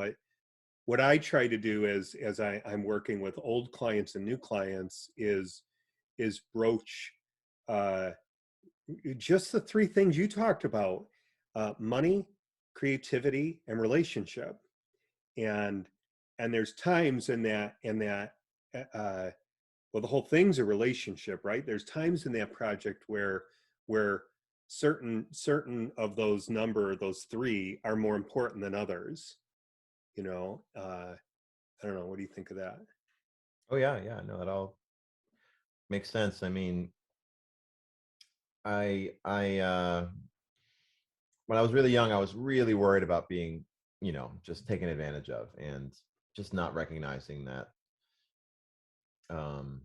what I try to do as I'm working with old clients and new clients is broach uh, just the three things you talked about: money, creativity, and relationship. And there's times in that uh, well, the whole thing's a relationship, right? There's times in that project where certain of those three are more important than others. I don't know. What do you think of that? Oh yeah, yeah. No, that all makes sense. I mean, I when I was really young, I was really worried about being, just taken advantage of and just not recognizing that, um,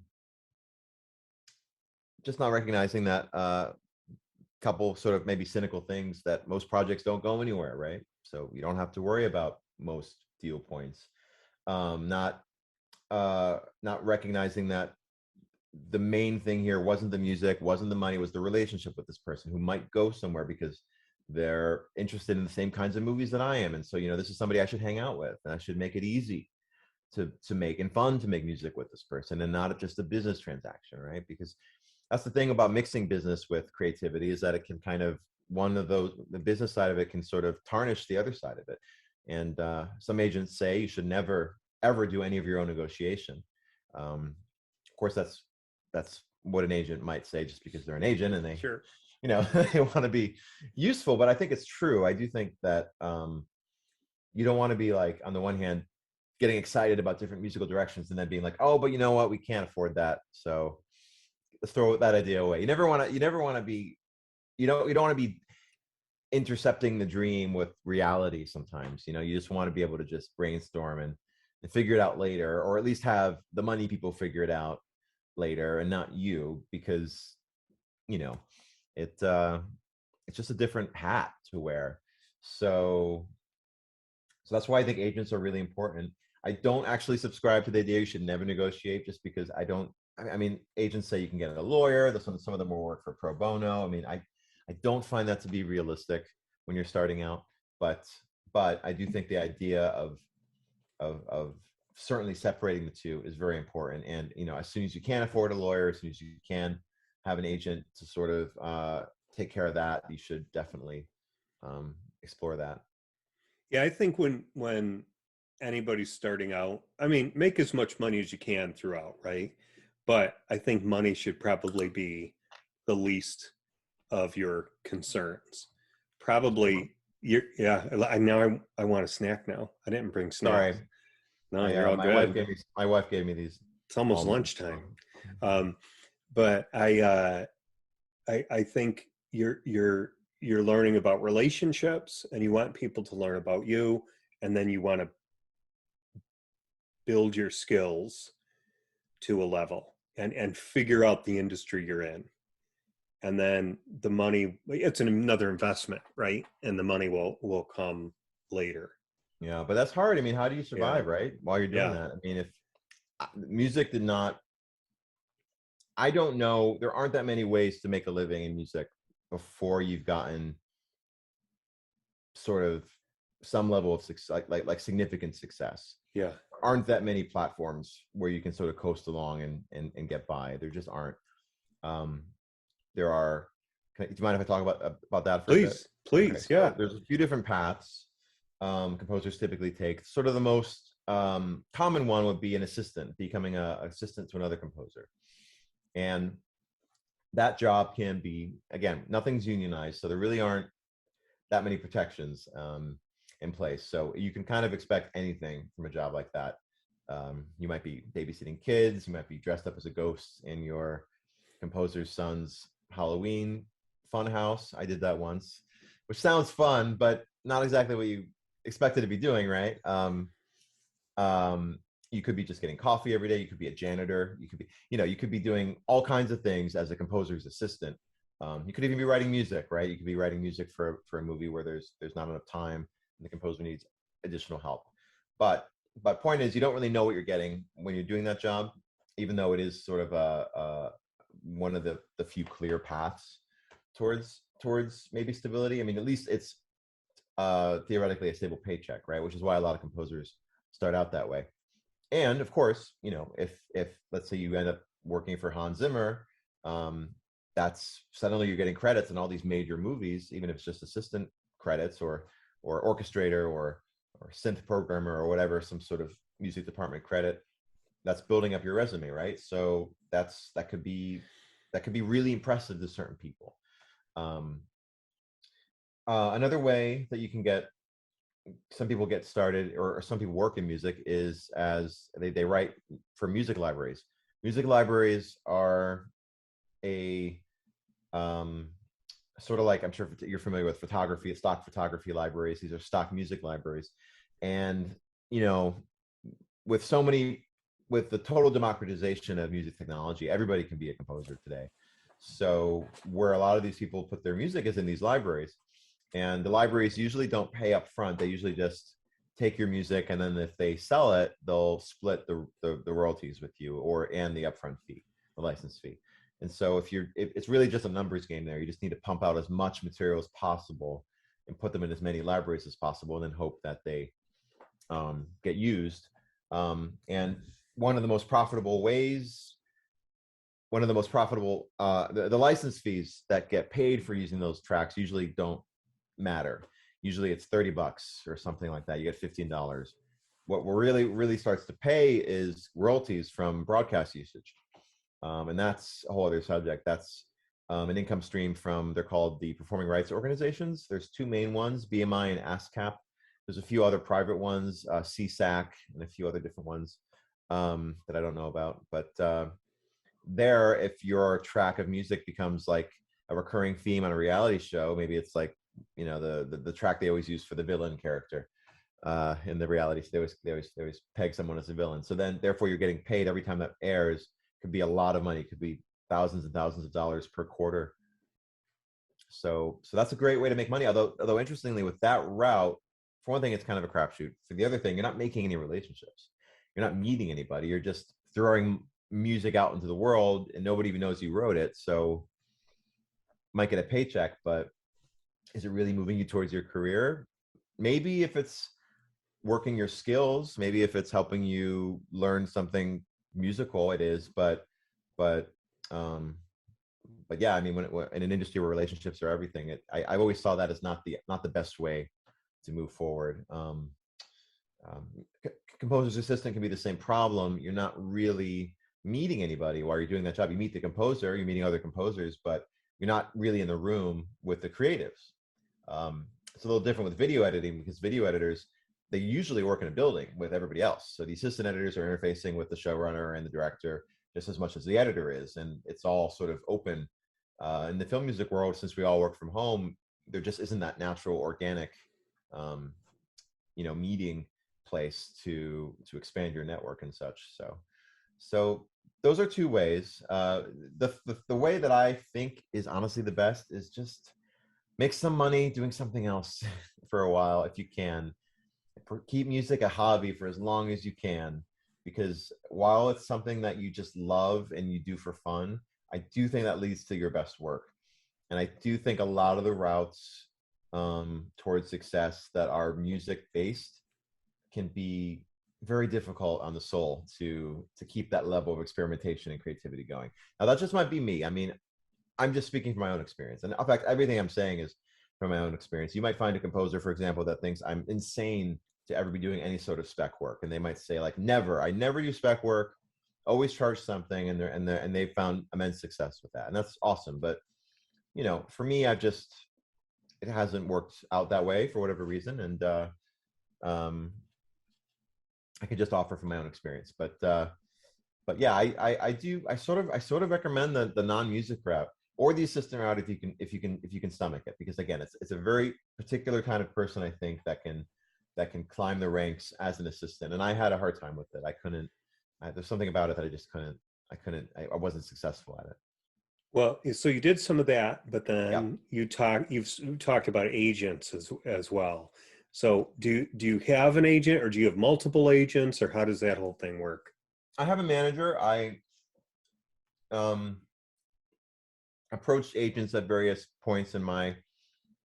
couple sort of maybe cynical things that most projects don't go anywhere, right? So you don't have to worry about most deal points. Not recognizing that the main thing here wasn't the music, wasn't the money, was the relationship with this person who might go somewhere because they're interested in the same kinds of movies that I am. And so, this is somebody I should hang out with, and I should make it easy to make and fun to make music with this person, and not just a business transaction, right? Because that's the thing about mixing business with creativity, is that it can kind of, the business side of it can sort of tarnish the other side of it. And some agents say you should never ever do any of your own negotiation. Of course, that's what an agent might say, just because they're an agent and they, Sure. they want to be useful. But I think it's true. I do think that you don't want to be like, on the one hand, getting excited about different musical directions and then being like, oh, but you know what, we can't afford that, so let's throw that idea away. You never want to be, you don't want to be intercepting the dream with reality. Sometimes, you just want to be able to just brainstorm and figure it out later, or at least have the money people figure it out later and not you, because you know it's just a different hat to wear. So so that's why I think agents are really important. I don't actually subscribe to the idea you should never negotiate, just because I mean, agents say you can get a lawyer. Some of them will work for pro bono. I mean, I don't find that to be realistic when you're starting out. But I do think the idea of certainly separating the two is very important. And as soon as you can afford a lawyer, as soon as you can have an agent to sort of take care of that, you should definitely explore that. Yeah, I think when anybody's starting out, I mean, make as much money as you can throughout, right? But I think money should probably be the least of your concerns. Probably yeah, I want a snack now. I didn't bring Sorry, snacks. No, I you're all my wife good. gave me my wife gave me these It's almost almonds. lunchtime. Um, but I think you're learning about relationships, and you want people to learn about you, and then you want to build your skills to a level, and figure out the industry you're in. And then the money, it's another investment, right? And the money will come later. Yeah, but that's hard. I mean, how do you Yeah. survive, right? While you're doing Yeah. that. I mean, if music did not, I don't know, there aren't that many ways to make a living in music before you've gotten sort of some level of success, like significant success. Yeah. Aren't that many platforms where you can sort of coast along and get by. There just aren't. Um, there are. Do you mind if I talk about that for a bit? Please, Okay, please. so Yeah. there's a few different paths. composers typically take. Sort of the most common one would be an assistant, becoming an assistant to another composer. And that job can be, again, nothing's unionized, so there really aren't that many protections in place. So you can kind of expect anything from a job like that. You might be babysitting kids, you might be dressed up as a ghost in your composer's son's Halloween fun house. I did that once, which sounds fun, but not exactly what you expected to be doing, right? You could be just getting coffee every day. You could be a janitor. You could be, you could be doing all kinds of things as a composer's assistant. You could even be writing music, right? You could be writing music for a movie where there's not enough time and the composer needs additional help. But point is, you don't really know what you're getting when you're doing that job, even though it is sort of a one of the few clear paths towards maybe stability. I mean, at least it's theoretically a stable paycheck, right? Which is why a lot of composers start out that way. And of course, if let's say you end up working for Hans Zimmer, that's suddenly you're getting credits in all these major movies, even if it's just assistant credits or orchestrator or synth programmer or whatever, some sort of music department credit. That's building up your resume, right? So that could be really impressive to certain people. Another way that you can get, some people get started, or some people work in music, is as they write for music libraries. Music libraries are a sort of like, I'm sure you're familiar with photography, stock photography libraries. These are stock music libraries. And, with so many, with the total democratization of music technology, everybody can be a composer today. So where a lot of these people put their music is in these libraries. And the libraries usually don't pay up front. They usually just take your music, and then if they sell it, they'll split the royalties with you, and the upfront fee, the license fee. And so it's really just a numbers game there. You just need to pump out as much material as possible and put them in as many libraries as possible, and then hope that they get used. And one of the most profitable ways, the license fees that get paid for using those tracks usually don't matter. Usually it's $30 or something like that. You get $15. What really starts to pay is royalties from broadcast usage. And that's a whole other subject. That's an income stream from, they're called the performing rights organizations. There's two main ones, BMI and ASCAP. There's a few other private ones, CSAC, and a few other different ones that I don't know about. But there, if your track of music becomes like a recurring theme on a reality show, maybe it's like, the track they always use for the villain character in the reality, they always peg someone as a villain. So then, therefore, you're getting paid every time that airs. Could be a lot of money. It could be thousands and thousands of dollars per quarter. So that's a great way to make money. Although interestingly, with that route, for one thing, it's kind of a crapshoot. For the other thing, you're not making any relationships. You're not meeting anybody. You're just throwing music out into the world, and nobody even knows you wrote it. So might get a paycheck, but is it really moving you towards your career? Maybe if it's working your skills, maybe if it's helping you learn something musical, it is. But yeah, I mean, when in an industry where relationships are everything, I always saw that as not the best way to move forward. Composer's assistant can be the same problem. You're not really meeting anybody while you're doing that job. You meet the composer, you're meeting other composers, but you're not really in the room with the creatives. It's a little different with video editing, because video editors, they usually work in a building with everybody else. So the assistant editors are interfacing with the showrunner and the director just as much as the editor is, and it's all sort of open. In the film music world, since we all work from home, there just isn't that natural, organic, meeting place to expand your network and such. So those are two ways. The way that I think is honestly the best is just make some money doing something else for a while if you can. Keep music a hobby for as long as you can, because while it's something that you just love and you do for fun, I do think that leads to your best work. And I do think a lot of the routes towards success that are music based can be very difficult on the soul to keep that level of experimentation and creativity going. Now, that just might be me. I mean, I'm just speaking from my own experience. And in fact, everything I'm saying is from my own experience. You might find a composer, for example, that thinks I'm insane to ever be doing any sort of spec work, and they might say like, "Never, I never do spec work. Always charge something," and they found immense success with that, and that's awesome. But for me, it hasn't worked out that way for whatever reason, and um, I can just offer from my own experience. But yeah, I sort of recommend the non-music route or the assistant route if you can stomach it, because again, it's a very particular kind of person, I think, that can climb the ranks as an assistant, and I had a hard time with it. I couldn't. There's something about it that I just couldn't. I wasn't successful at it. Well, so you did some of that, but Yeah, then you've talked about agents as well. So do you have an agent, or do you have multiple agents, or how does that whole thing work? I have a manager. I um, approached agents at various points in my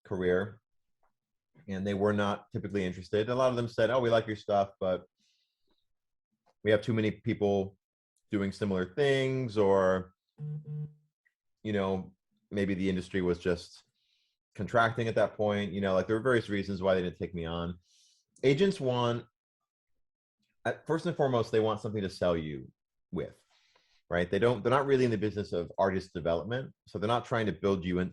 career, and they were not typically interested. A lot of them said, "Oh, we like your stuff, but we have too many people doing similar things," or you know, maybe the industry was just contracting at that point. Like there were various reasons why they didn't take me on. Agents want, first and foremost, they want something to sell you with, right? They're not really in the business of artist development. So they're not trying to build you in.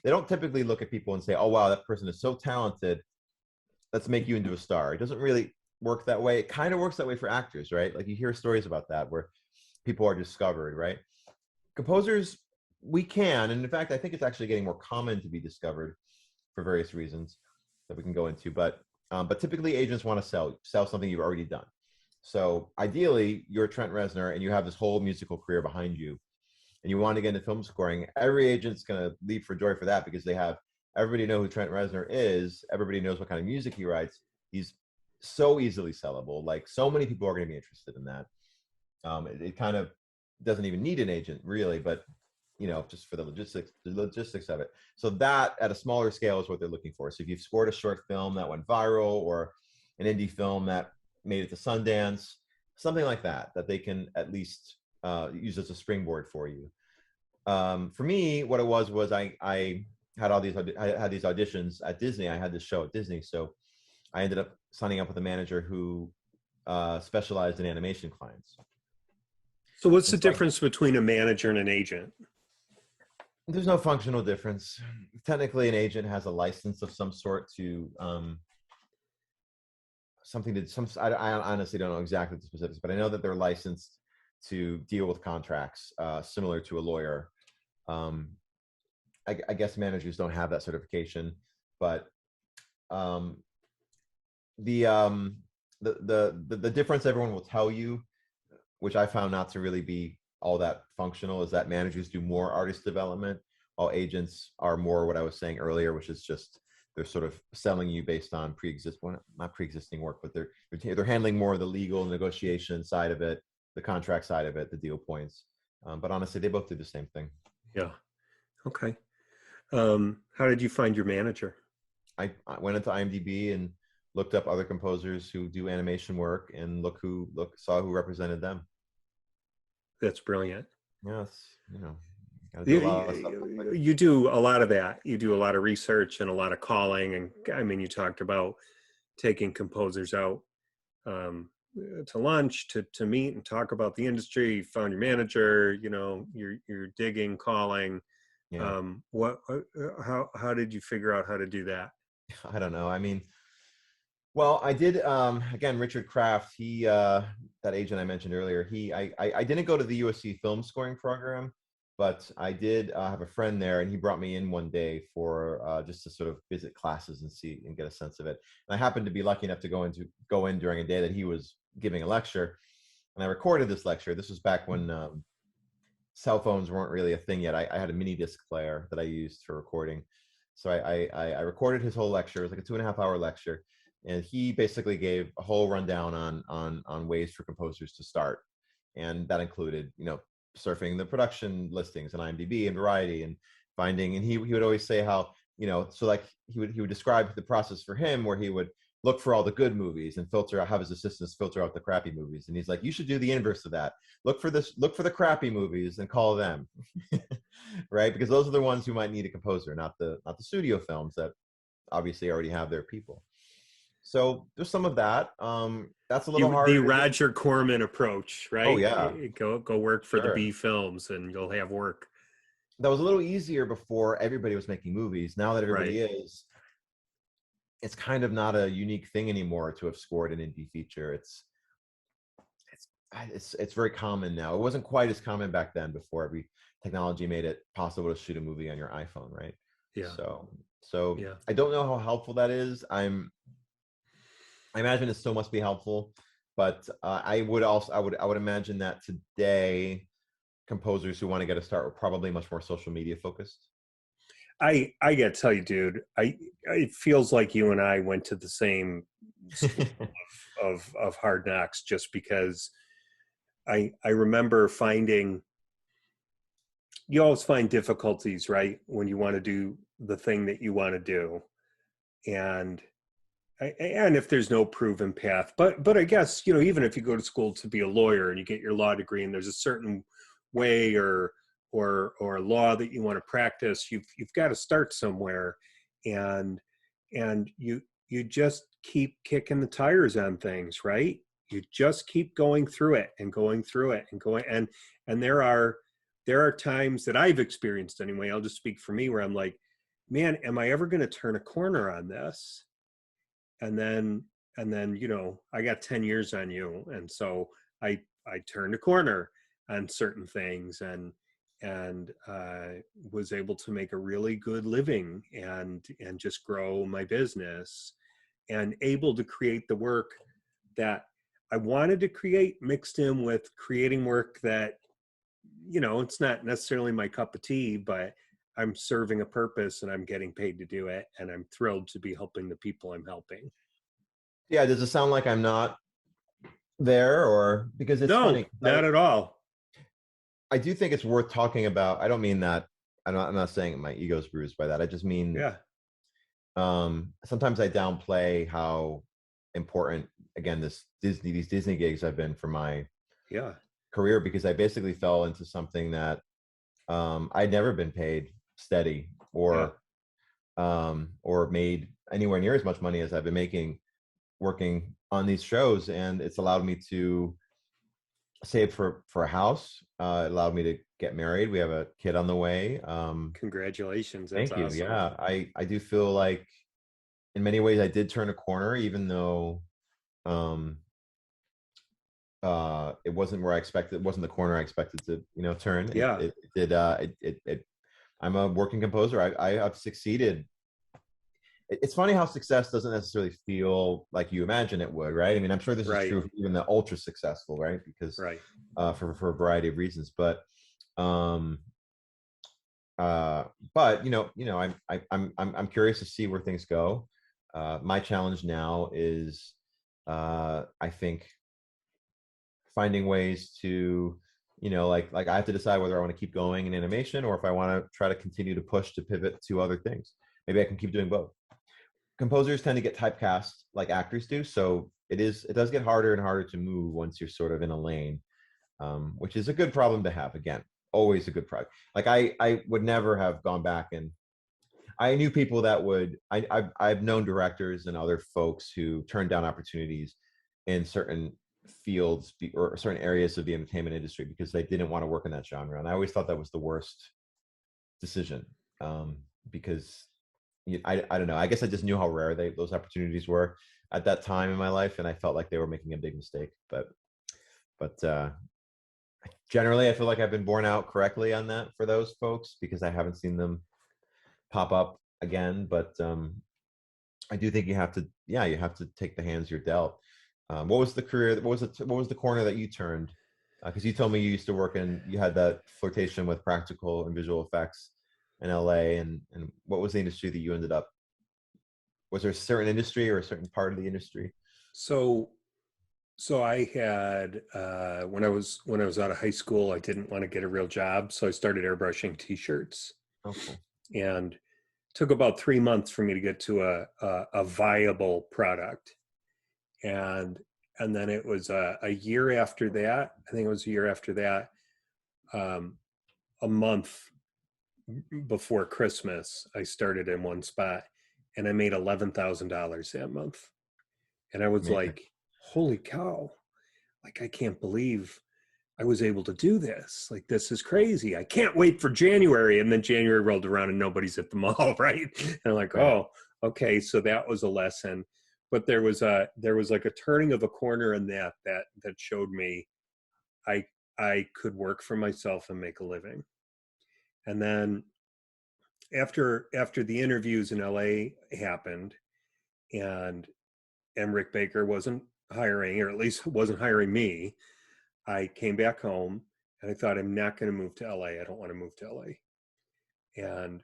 They don't typically look at people and say, "Oh, wow, that person is so talented. Let's make you into a star." It doesn't really work that way. It kind of works that way for actors, right? Like you hear stories about that where people are discovered, right? Composers, we can, and in fact, I think it's actually getting more common to be discovered for various reasons that we can go into. But typically, agents want to sell something you've already done. So ideally, you're Trent Reznor and you have this whole musical career behind you, and you want to get into film scoring. Every agent's going to leap for joy for that because they have everybody know who Trent Reznor is. Everybody knows what kind of music he writes. He's so easily sellable. Like so many people are going to be interested in that. It kind of doesn't even need an agent really, but just for the logistics of it. So that at a smaller scale is what they're looking for. So if you've scored a short film that went viral, or an indie film that made it to Sundance, something like that, that they can at least use as a springboard for you. For me, what it was I had these auditions at Disney. I had this show at Disney, so I ended up signing up with a manager who specialized in animation clients. So what's And the so difference between a manager and an agent? there's no functional difference. Technically, an agent has a license of some sort to something to some. I honestly don't know exactly the specifics, but I know that they're licensed to deal with contracts, similar to a lawyer. Um, I guess managers don't have that certification, but um, the um, the difference everyone will tell you, which I found not to really be all that functional, is that managers do more artist development, while agents are more what I was saying earlier, which is just they're sort of selling you based on not pre-existing work, but they're handling more of the legal negotiation side of it, the contract side of it, the deal points. But honestly, they both do the same thing. Yeah. Okay. How did you find your manager? I went into IMDb and looked up other composers who do animation work, and saw who represented them. That's brilliant. Yes, gotta do a lot of stuff. You do a lot of that. You do a lot of research and a lot of calling. And I mean, you talked about taking composers out to lunch to meet and talk about the industry. You found your manager. You're digging, calling. Yeah. What? How did you figure out how to do that? I don't know. I mean, well, I did. Again, Richard Kraft, that agent I mentioned earlier. I didn't go to the USC film scoring program, but I did have a friend there, and he brought me in one day for just to sort of visit classes and see and get a sense of it. And I happened to be lucky enough to go in during a day that he was giving a lecture, and I recorded this lecture. This was back when cell phones weren't really a thing yet. I had a mini disc player that I used for recording. So I recorded his whole lecture. It was like a 2.5 hour lecture. And he basically gave a whole rundown on ways for composers to start. And that included, surfing the production listings on IMDb and Variety and finding, and he would always say how, so like he would describe the process for him where he would look for all the good movies and filter out, have his assistants filter out the crappy movies. And he's like, you should do the inverse of that. Look for the crappy movies and call them, right? Because those are the ones who might need a composer, not the studio films that obviously already have their people. So there's some of that. That's a little The harder to do. Roger Corman approach, Oh right? yeah, Go work for the sure. B films and you'll have work. That was a little easier before everybody was making movies. Now that Right. everybody is, it's kind of not a unique thing anymore to have scored an indie feature. It's very common now. It wasn't quite as common back then before every technology made it possible to shoot a movie on your iPhone, right? Yeah. So Yeah. I don't know how helpful that is. I imagine it still must be helpful, but I would imagine that today composers who want to get a start are probably much more social media focused. I gotta tell you, dude, it feels like you and I went to the same school of hard knocks, just because I remember finding, you always find difficulties, right, when you want to do the thing that you want to do. And and if there's no proven path, but I guess, even if you go to school to be a lawyer and you get your law degree and there's a certain way or law that you want to practice, you've got to start somewhere. And you just keep kicking the tires on things, right? You just keep going through it and going through it and going, and there are times that I've experienced, anyway, I'll just speak for me, where I'm like, man, am I ever going to turn a corner on this? And then I got 10 years on you, and so I turned a corner on certain things, and was able to make a really good living and just grow my business, and able to create the work that I wanted to create, mixed in with creating work that, it's not necessarily my cup of tea, but I'm serving a purpose and I'm getting paid to do it, and I'm thrilled to be helping the people I'm helping. Yeah, does it sound like I'm not there, or because it's No, funny? not at all. I do think it's worth talking about. I don't mean that. I'm not saying my ego's bruised by that. I just mean Yeah, sometimes I downplay how important, again, these Disney gigs have been for my yeah, career, because I basically fell into something that I'd never been paid steady yeah. or made anywhere near as much money as I've been making working on these shows, and it's allowed me to save for a house. It allowed me to get married. We have a kid on the way. Congratulations. That's Thank you. awesome. Yeah, I do feel like in many ways I did turn a corner, even though um, it wasn't where I expected. It wasn't the corner I expected to turn. It Yeah, it did. I'm a working composer. I have succeeded. It's funny how success doesn't necessarily feel like you imagine it would, right? I mean, I'm sure this is right, true for even the ultra successful, right? Because right. for a variety of reasons, um, uh, but I'm curious to see where things go. My challenge now is, I think, finding ways to, like I have to decide whether I want to keep going in animation or if I want to try to continue to push to pivot to other things. Maybe I can keep doing both. Composers tend to get typecast like actors do, so it does get harder and harder to move once you're sort of in a lane, which is a good problem to have. Again, always a good problem. Like I would never have gone back, and I knew people that would. I've known directors and other folks who turned down opportunities in certain fields or certain areas of the entertainment industry because they didn't want to work in that genre, and I always thought that was the worst decision, because I don't know. I guess I just knew how rare those opportunities were at that time in my life, and I felt like they were making a big mistake. But generally, I feel like I've been borne out correctly on that for those folks because I haven't seen them pop up again. But I do think you have to take the hands you're dealt. What was the career? What was the corner that you turned? Because you told me you used to work in, you had that flirtation with practical and visual effects in LA, and what was the industry that you ended up? Was there a certain industry or a certain part of the industry? So I had, when I was out of high school, I didn't want to get a real job, so I started airbrushing t-shirts. Oh, cool. And took about 3 months for me to get to a viable product. And then it was a year after that, I think it was a year after that, um, a month before Christmas, I started in one spot and I made $11,000 that month. And I was Amazing. like, holy cow, like, I can't believe I was able to do this. Like, this is crazy. I can't wait for January. And then January rolled around and nobody's at the mall, right? And I'm like, Right. oh, okay. So that was a lesson. But there was like a turning of a corner in that showed me I I could work for myself and make a living. And then after the interviews in LA happened, and Rick Baker wasn't hiring, or at least wasn't hiring me, I came back home and I thought, I'm not going to move to LA. I don't want to move to LA. And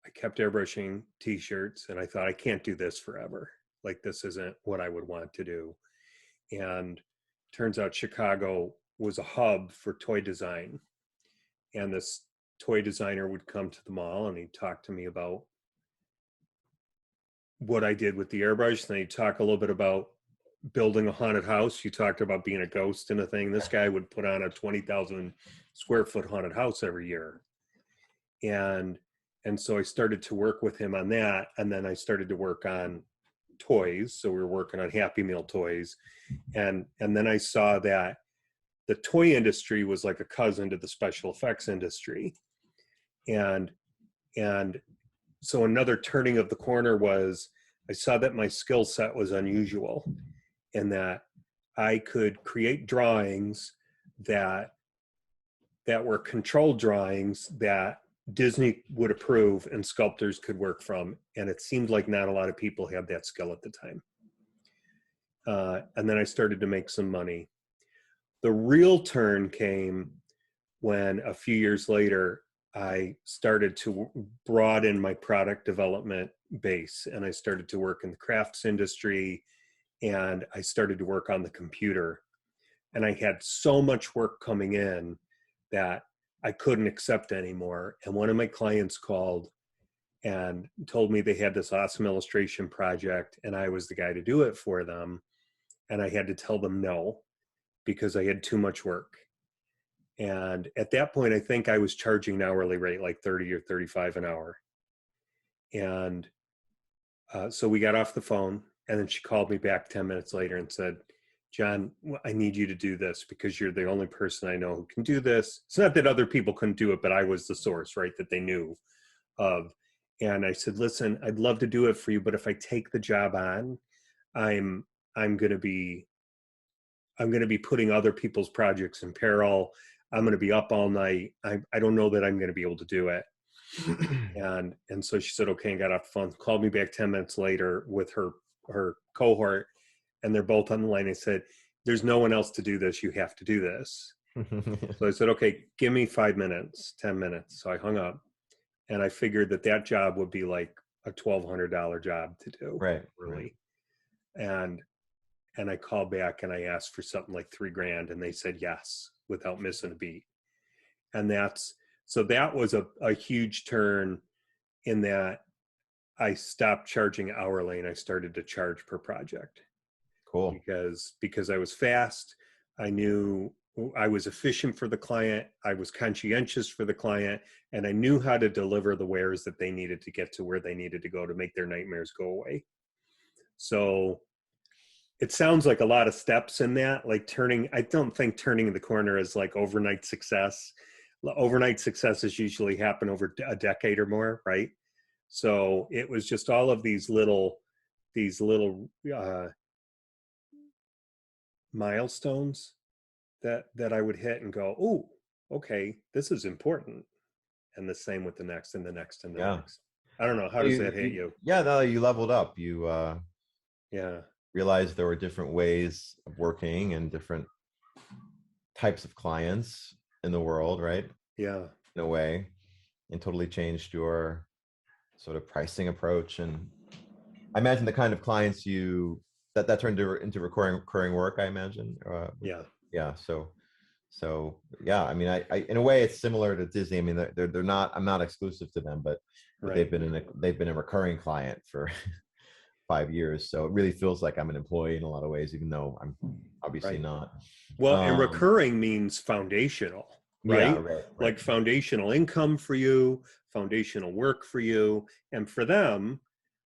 I kept airbrushing t-shirts and I thought, I can't do this forever. Like, this isn't what I would want to do. And turns out Chicago was a hub for toy design. And this toy designer would come to the mall and he'd talk to me about what I did with the airbrush. And he'd talk a little bit about building a haunted house. You talked about being a ghost in a thing. This guy would put on a 20,000 square foot haunted house every year. And so I started to work with him on that. And then I started to work on toys. So we were working on Happy Meal toys. And then I saw that the toy industry was like a cousin to the special effects industry. And so another turning of the corner was, I saw that my skill set was unusual, and that I could create drawings that were controlled drawings that Disney would approve and sculptors could work from. And it seemed like not a lot of people had that skill at the time. And then I started to make some money. The real turn came when a few years later, I started to broaden my product development base, and I started to work in the crafts industry, and I started to work on the computer. And I had so much work coming in that I couldn't accept anymore. And one of my clients called and told me they had this awesome illustration project and I was the guy to do it for them. And I had to tell them no, because I had too much work. And at that point, I think I was charging an hourly rate, like 30 or 35 an hour. And so we got off the phone, and then she called me back 10 minutes later and said, John, I need you to do this because you're the only person I know who can do this. It's not that other people couldn't do it, but I was the source, right, that they knew of. And I said, listen, I'd love to do it for you, but if I take the job on, I'm going to be putting other people's projects in peril. I'm going to be up all night. I don't know that I'm going to be able to do it. And so she said, okay, and got off the phone, called me back 10 minutes later with her cohort, and they're both on the line. I said, there's no one else to do this. You have to do this. So I said, okay, give me 5 minutes, 10 minutes. So I hung up, and I figured that job would be like a $1,200 job to do. Right. Really. Right. And I called back and I asked for something like $3,000, and they said yes without missing a beat. And so that was a huge turn, in that I stopped charging hourly and I started to charge per project. Cool. Because I was fast. I knew I was efficient for the client. I was conscientious for the client, and I knew how to deliver the wares that they needed to get to where they needed to go to make their nightmares go away. So it sounds like a lot of steps in that, like I don't think turning the corner is like overnight success. Overnight successes usually happen over a decade or more, right? So it was just all of these little milestones that I would hit and go, oh, okay, this is important. And the same with the next and the next and the next. I don't know. How does that hit you? Yeah, no, you leveled up. You Yeah. realized there were different ways of working and different types of clients in the world, right? Yeah. In a way, and totally changed your sort of pricing approach. And I imagine the kind of clients that turned into recurring work, I imagine. Yeah. Yeah. So yeah, I mean, I in a way it's similar to Disney. I mean, they're not, I'm not exclusive to them, but but Right. they've been a recurring client for 5 years. So it really feels like I'm an employee in a lot of ways, even though I'm obviously Right. not. Well, and Um, recurring means foundational, yeah, right? right, right. Like foundational income for you, foundational work for you. And for them,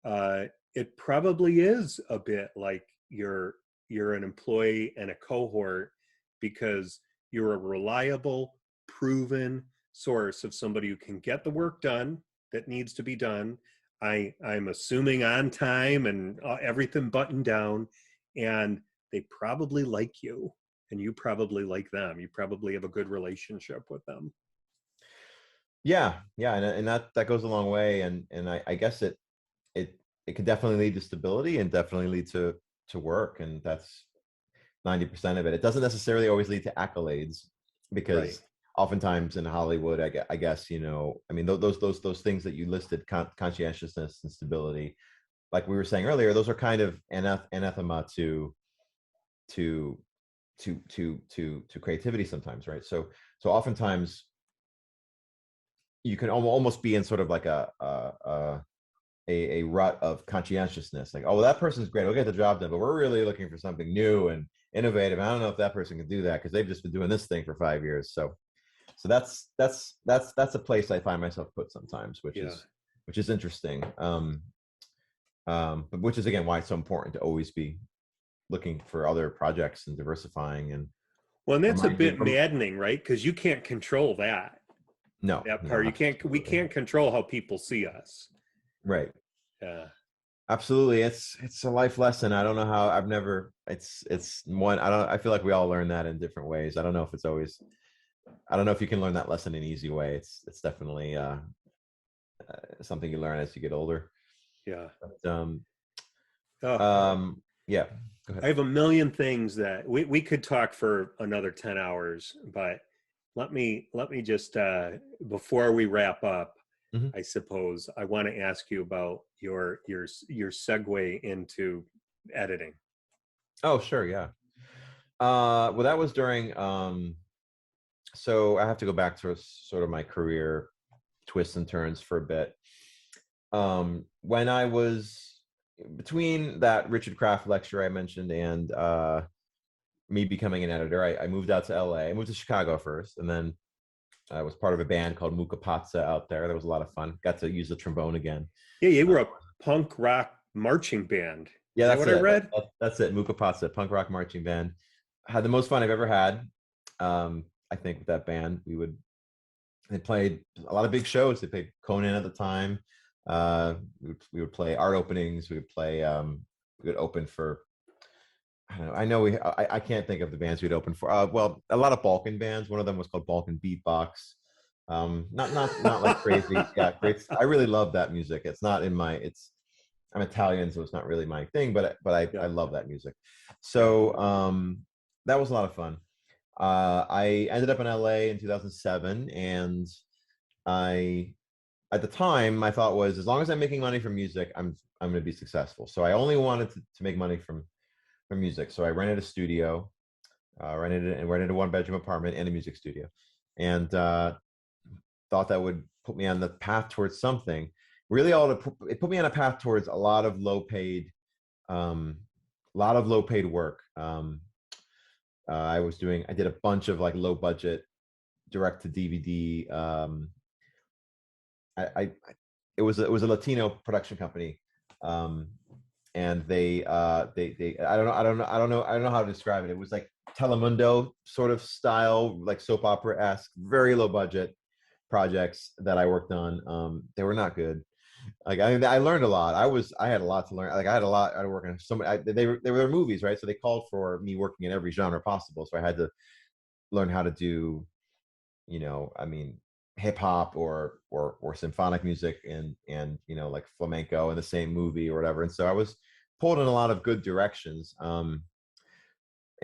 uh, it probably is a bit like you're an employee and a cohort because you're a reliable, proven source of somebody who can get the work done that needs to be done. I'm assuming on time and everything buttoned down, and they probably like you, and you probably like them. You probably have a good relationship with them. Yeah, yeah, and that goes a long way, and I guess it it can definitely lead to stability and definitely lead to work, and that's 90% of it. It doesn't necessarily always lead to accolades Right. because oftentimes in Hollywood, I guess, I mean, those things that you listed, conscientiousness and stability, like we were saying earlier, those are kind of anathema to to creativity sometimes, right? So oftentimes you can almost be in sort of like a rut of conscientiousness, like, oh, well, that person's great, we'll get the job done, but we're really looking for something new and innovative. I don't know if that person can do that because they've just been doing this thing for 5 years. So that's a place I find myself put sometimes, Yeah. which is interesting. But which is again why it's so important to always be looking for other projects and diversifying and Well, and that's a reminding. bit maddening, right? Because you can't control that. No, That no, part you can't. We absolutely. can't control how people see us. Right. Yeah. Absolutely. It's a life lesson. I don't know how. I've never it's one. I feel like we all learn that in different ways. I don't know if it's always. I don't know if you can learn that lesson in an easy way. It's definitely something you learn as you get older. Yeah. But Oh, yeah, go I ahead. have a million things that we could talk for another 10 hours, but let me just before we wrap up, Mhm. I suppose I want to ask you about your segue into editing. Oh, sure, yeah. Well, that was during so I have to go back to sort of my career twists and turns for a bit. When I was between that Richard Kraft lecture I mentioned and me becoming an editor, I moved out to LA. I moved to Chicago first, and then I was part of a band called Muka Patsa out there. That was a lot of fun. Got to use the trombone again. Yeah, you Uh, were a punk rock marching band. yeah, Is that that's what I it. read? That's it. Muka Patsa, punk rock marching band. Had the most fun I've ever had. I think with that band, they played a lot of big shows. They played Conan at the time. We would play art openings. We would open for, I don't know. I can't think of the bands we'd open for. Well, a lot of Balkan bands. One of them was called Balkan Beatbox. Not like crazy. Yeah, great. I really love that music. It's not in my. I'm Italian, so it's not really my thing. But I Yeah, love that music. yeah. So that was a lot of fun. I ended up in LA in 2007, and I at the time my thought was, as long as I'm making money from music, I'm going to be successful. So I only wanted to make money from music. So I rented a studio, rented a 1 bedroom apartment and a music studio, and thought that would put me on the path towards something. Really, it put me on a path towards um, a lot of low paid work. I did a bunch of like low budget direct to DVD. I it was a Latino production company, um, and they I don't know how to describe it. It was like Telemundo sort of style, like soap opera esque, very low budget projects that I worked on. They were not good. Like I learned a lot. I had a lot to learn. Like I had a lot. I work on so many. They were movies, right? So they called for me working in every genre possible. So I had to learn how to do, I mean, hip hop or symphonic music and like flamenco in the same movie or whatever. And so I was pulled in a lot of good directions. And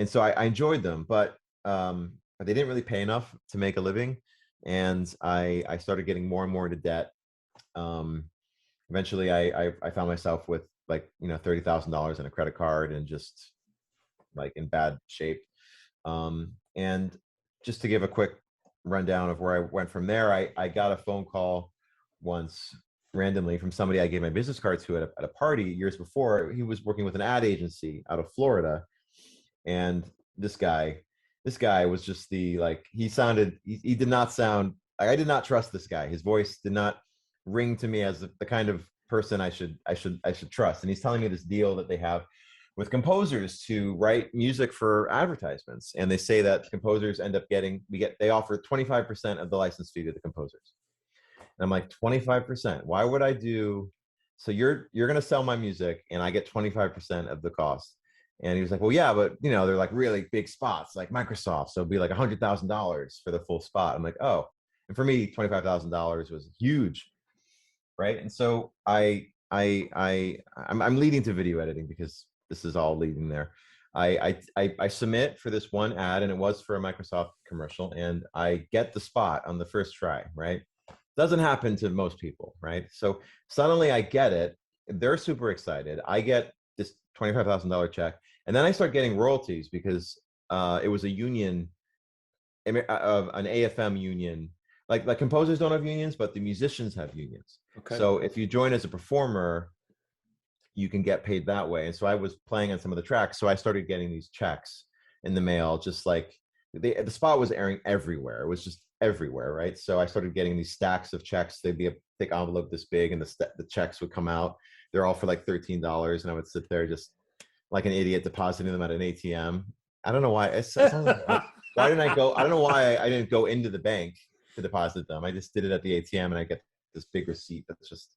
so I enjoyed them, but they didn't really pay enough to make a living, and I started getting more and more into debt. Um, Eventually, I found myself with like $30,000 in a credit card and just like in bad shape. And just to give a quick rundown of where I went from there, I got a phone call once randomly from somebody I gave my business card to at a party years before. He was working with an ad agency out of Florida, and this guy, this guy was just the like he did not sound. I did not trust this guy. His voice did not ring to me as the kind of person I should trust. And he's telling me this deal that they have with composers to write music for advertisements, and they say that composers end up getting they offer 25% of the license fee to the composers. And I'm like, 25%? Why would I do? So you're gonna sell my music and I get 25% of the cost. And he was like, well, yeah, but they're like really big spots, like Microsoft. So it'd be like $100,000 for the full spot. I'm like, oh. And for me, $25,000 was huge, right? And so I'm leading to video editing because this is all leading there. I submit for this one ad, and it was for a Microsoft commercial, and I get the spot on the first try, right? Doesn't happen to most people, right? So suddenly I get it. They're super excited. I get this $25,000 check, and then I start getting royalties because it was a union, an AFM union. Like composers don't have unions, but the musicians have unions. Okay. So if you join as a performer, you can get paid that way. And so I was playing on some of the tracks, so I started getting these checks in the mail, just like the spot was airing everywhere. It was just everywhere, right? So I started getting these stacks of checks. They'd be a thick envelope this big, and the checks would come out. They're all for like $13, and I would sit there just like an idiot depositing them at an ATM. I don't know why. It sounds like, why didn't I go? I don't know why I didn't go into the bank to deposit them. I just did it at the ATM, and I get this big receipt that's just,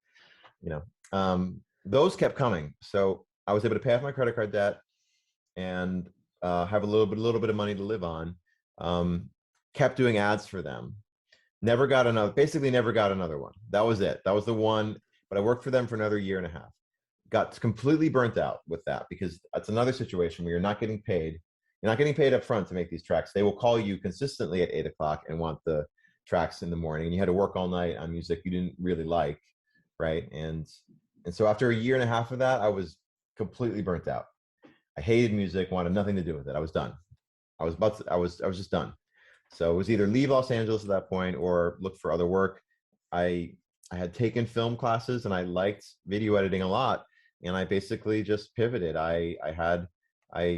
you know, those kept coming. So I was able to pay off my credit card debt and have a little bit of money to live on. Kept doing ads for them. Basically never got another one. That was it. That was the one. But I worked for them for another year and a half. Got completely burnt out with that because it's another situation where you're not getting paid. You're not getting paid up front to make these tracks. They will call you consistently at 8 o'clock and want the tracks in the morning. And you had to work all night on music you didn't really like, right? And so after a year and a half of that, I was completely burnt out. I hated music, wanted nothing to do with it. I was done. I was just done. So it was either leave Los Angeles at that point or look for other work. I had taken film classes and I liked video editing a lot, and I basically just pivoted. I did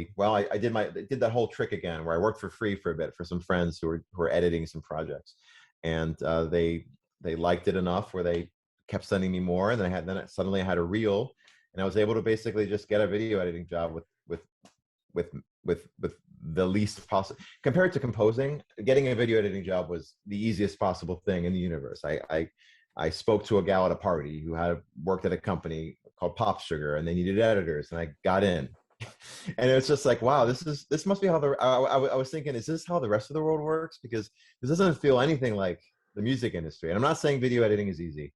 that whole trick again where I worked for free for a bit for some friends who were editing some projects, and they liked it enough where they kept sending me more, and then suddenly I had a reel, and I was able to basically just get a video editing job with the least possible compared to composing. Getting a video editing job was the easiest possible thing in the universe. I spoke to a gal at a party who had worked at a company called Pupstruction, and they needed editors, and I got in. And it's just like, wow, this must be how I was thinking, is this how the rest of the world works? Because this doesn't feel anything like the music industry. And I'm not saying video editing is easy.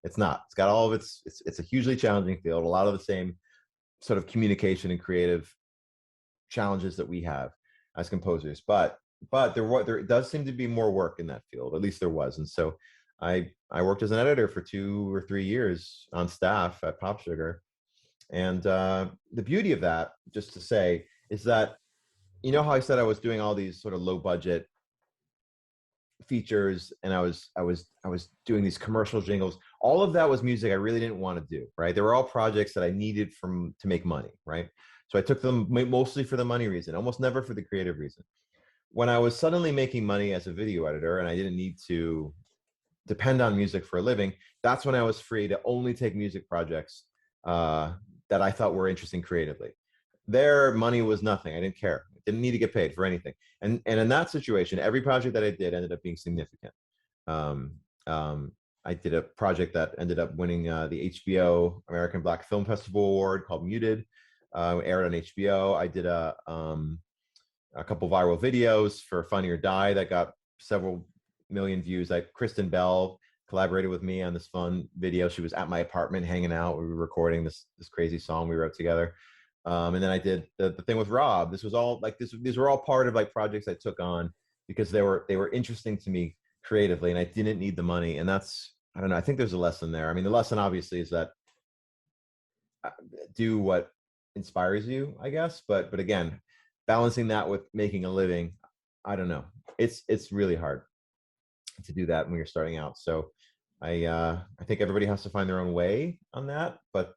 It's not. It's got all of it's a hugely challenging field. A lot of the same sort of communication and creative challenges that we have as composers, but there does seem to be more work in that field. At least there was. And so I worked as an editor for 2 or 3 years on staff at Pupsugar. And the beauty of that, just to say, is that, how I said I was doing all these sort of low budget features, and I was doing these commercial jingles. All of that was music I really didn't want to do, right? They were all projects that I needed to make money, right? So I took them mostly for the money reason, almost never for the creative reason. When I was suddenly making money as a video editor and I didn't need to depend on music for a living, that's when I was free to only take music projects that I thought were interesting creatively. Their money was nothing. I didn't care. I didn't need to get paid for anything. And in that situation, every project that I did ended up being significant. I did a project that ended up winning the HBO American Black Film Festival Award called Muted. Aired on HBO. I did a couple viral videos for Funny or Die that got several million views. Kristen Bell collaborated with me on this fun video. She was at my apartment hanging out. We were recording this crazy song we wrote together. And then I did the thing with Rob. This was all like this. These were all part of like projects I took on because they were interesting to me creatively, and I didn't need the money. And that's, I don't know. I think there's a lesson there. I mean, the lesson obviously is that do what inspires you, I guess. But again, balancing that with making a living, I don't know. It's really hard to do that when you're starting out. So I think everybody has to find their own way on that, but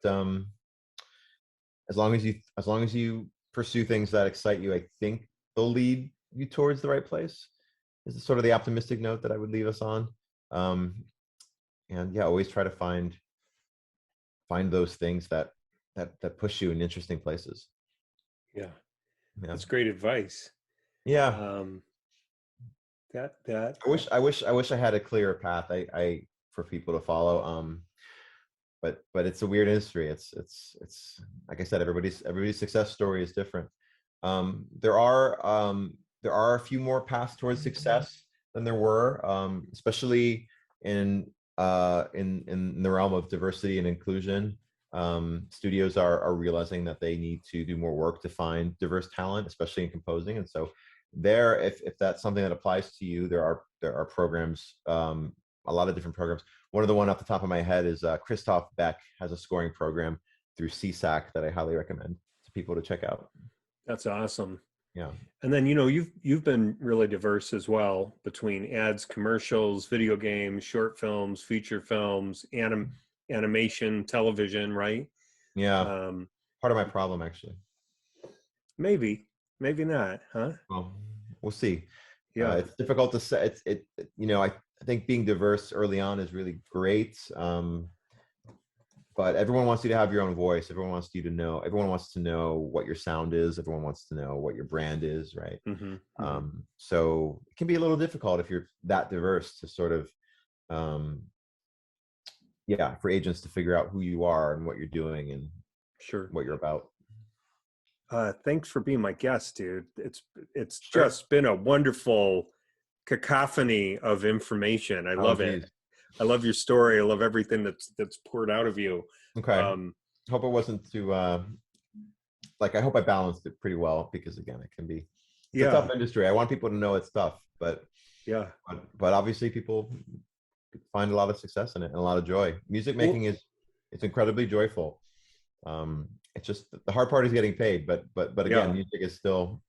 as long as you pursue things that excite you, I think they'll lead you towards the right place. This is sort of the optimistic note that I would leave us on. Um, and yeah, always try to find those things that push you in interesting places. Yeah, Yeah. that's great advice. Yeah. Um, that I wish I had a clearer path I for people to follow. But it's a weird industry. It's like I said, everybody's success story is different. There are a few more paths towards success than there were, especially in in the realm of diversity and inclusion. Studios are realizing that they need to do more work to find diverse talent, especially in composing. And so, if that's something that applies to you, there are programs, a lot of different programs. One of the one off the top of my head is Christoph Beck has a scoring program through CSAC that I highly recommend to people to check out. that's awesome. Yeah. And then you've been really diverse as well between ads, commercials, video games, short films, feature films, animation, television, right? Yeah. Um, Part of my problem, actually. maybe, maybe not, huh? Well, we'll see. Yeah. It's difficult to say. I think being diverse early on is really great. But everyone wants you to have your own voice. Everyone wants to know what your sound is. Everyone wants to know what your brand is, right? Hmm. Hmm. So it can be a little difficult if you're that diverse to sort of, um, yeah, for agents to figure out who you are and what you're doing and Sure. what you're about. Thanks for being my guest, dude. It's Sure. just been a wonderful cacophony of information. I Oh, love it. geez. I love your story. I love everything that's poured out of you. Okay. Um, Hope it wasn't too like I hope I balanced it pretty well because again, it's a yeah, tough industry. I want people to know it's tough, yeah. but obviously people find a lot of success in it and a lot of joy. Music Well, making is it's incredibly joyful. It's just the hard part is getting paid, but again, yeah, music is still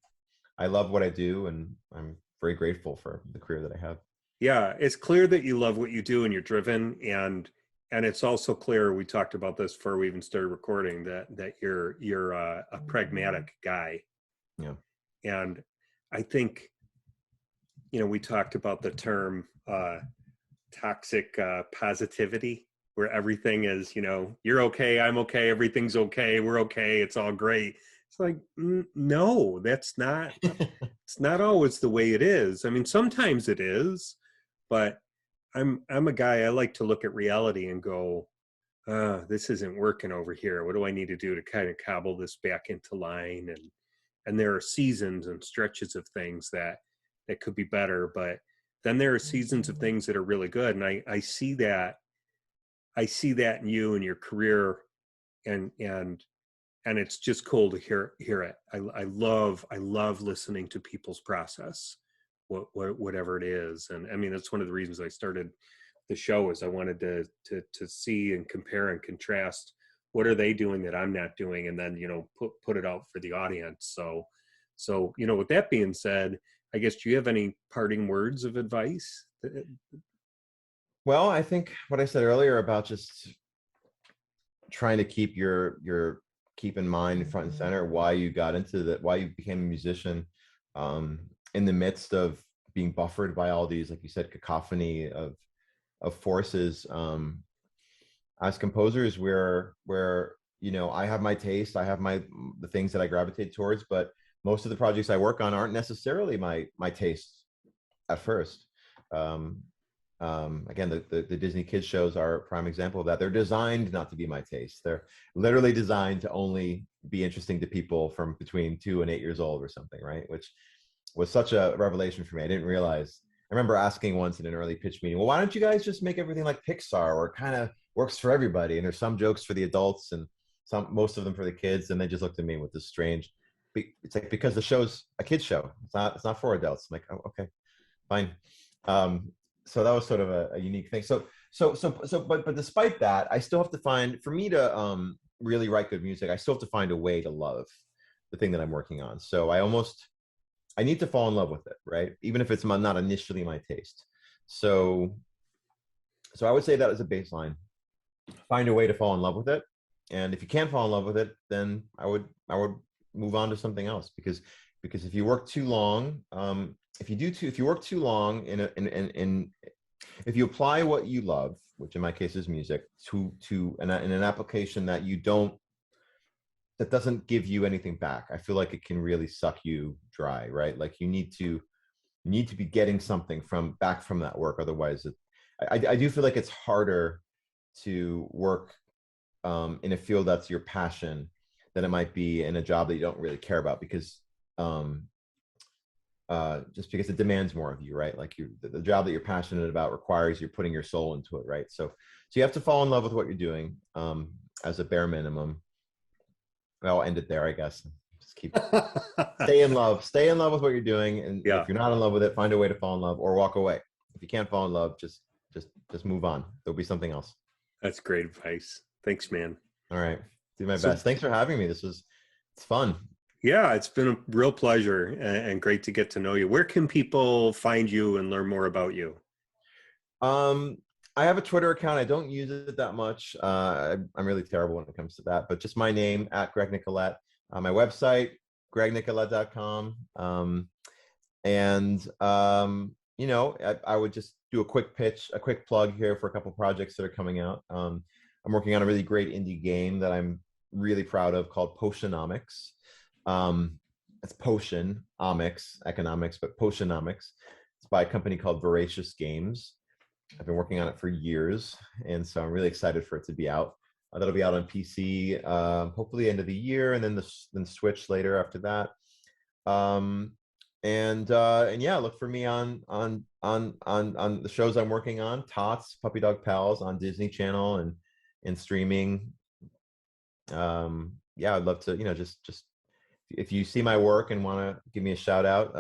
I love what I do and I'm very grateful for the career that I have. yeah. It's clear that you love what you do and you're driven, and it's also clear, we talked about this before we even started recording, that you're a pragmatic guy. Yeah. And I think, we talked about the term toxic positivity, where everything is, you're okay, I'm okay, everything's okay, we're okay, it's all great. It's like, no, it's not always the way it is. I mean, sometimes it is, but I'm a guy, I like to look at reality and go, this isn't working over here. What do I need to do to kind of cobble this back into line? And there are seasons and stretches of things that could be better, but then there are seasons of things that are really good. And I see that in you and your career, and it's just cool to hear it. I love listening to people's process, whatever it is. And I mean, that's one of the reasons I started the show, is I wanted to see and compare and contrast what are they doing that I'm not doing, and then put it out for the audience. So with that being said, I guess, do you have any parting words of advice? Well, I think what I said earlier about just trying to keep in mind front and center why you got into that, why you became a musician, um, in the midst of being buffered by all these, like you said, cacophony of forces. As composers, where I have my taste, I have the things that I gravitate towards, but most of the projects I work on aren't necessarily my taste at first. Um, again, the Disney kids shows are a prime example of that. They're designed not to be my taste. They're literally designed to only be interesting to people from between 2 and 8 years old or something, right? Which was such a revelation for me. I didn't realize. I remember asking once in an early pitch meeting, well, why don't you guys just make everything like Pixar, or kind of works for everybody? And there's some jokes for the adults and most of them for the kids. And they just looked at me with this strange, it's like, because the show's a kid's show. It's not for adults. I'm like, oh, okay, fine. Um, so that was sort of a unique thing. But despite that, I still have to find, for me to really write good music, I still have to find a way to love the thing that I'm working on. So I need to fall in love with it, right? Even if it's not initially my taste. So So I would say that as a baseline. Find a way to fall in love with it, and if you can't fall in love with it, then I would move on to something else, because if you work too long, if you work too long in if you apply what you love, which in my case is music, to in an application that you don't that doesn't give you anything back, I feel like it can really suck you dry, right? Like you need to be getting something from that work. Otherwise, I do feel like it's harder to work in a field that's your passion than it might be in a job that you don't really care about, because um, just because it demands more of you, right? Like the job that you're passionate about requires you're putting your soul into it, right? So you have to fall in love with what you're doing, as a bare minimum. I'll end it there, I guess. Just keep stay in love with what you're doing, and Yeah, if you're not in love with it, find a way to fall in love or walk away. If you can't fall in love, just move on. There'll be something else. that's great advice. Thanks, man. All right, do my So best. Thanks for having me. It's fun. yeah, it's been a real pleasure and great to get to know you. Where can people find you and learn more about you? um I have a Twitter account. I don't use it that much. I'm really terrible when it comes to that, but just my name at Greg Nicolett. My website, gregnicolett.com. And I would just do a quick pitch, a quick plug here for a couple projects that are coming out. I'm working on a really great indie game that I'm really proud of called Potionomics. um, it's Potionomics, economics, but Potionomics. It's by a company called Voracious Games. I've been working on it for years, and so I'm really excited for it to be out. That'll be out on PC, hopefully end of the year, and then Switch later after that. Um, and yeah, look for me on the shows I'm working on. Tots, Puppy Dog Pals on Disney Channel and streaming. Yeah, I'd love to, just if you see my work and want to give me a shout out.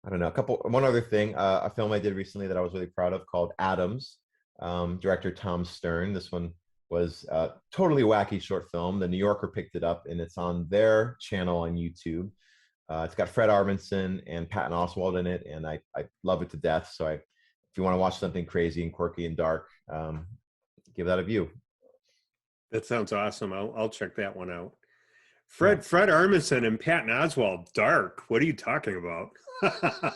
I don't know, one other thing, a film I did recently that I was really proud of called Adams, director Tom Stern. This one was a totally wacky short film. The New Yorker picked it up, and it's on their channel on YouTube. It's got Fred Armisen and Patton Oswalt in it, and I love it to death. So if you want to watch something crazy and quirky and dark, give that a view. That sounds awesome. I'll check that one out. Yeah, Fred Armisen and Patton Oswalt, dark. What are you talking about?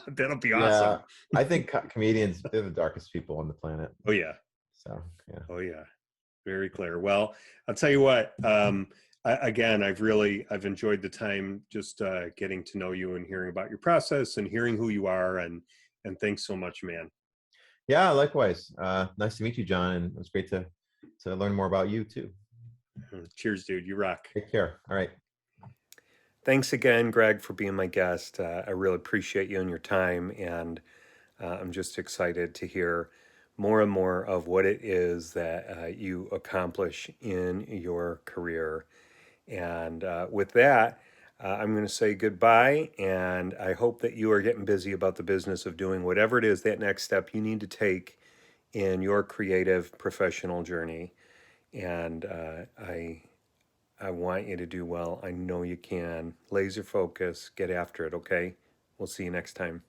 That'll be yeah. awesome. I think comedians, they're the darkest people on the planet. Oh yeah. So yeah. Oh yeah. Very clear. Well, I'll tell you what. Again, I've enjoyed the time just getting to know you and hearing about your process and hearing who you are, and thanks so much, man. Yeah, likewise. Nice to meet you, John, and it was great to learn more about you too. Cheers, dude. You rock. Take care. All right. Thanks again, Greg, for being my guest. I really appreciate you and your time, and I'm just excited to hear more and more of what it is that you accomplish in your career. And with that, I'm going to say goodbye, and I hope that you are getting busy about the business of doing whatever it is that next step you need to take in your creative professional journey. And I want you to do well. I know you can. Laser focus, get after it, okay? We'll see you next time.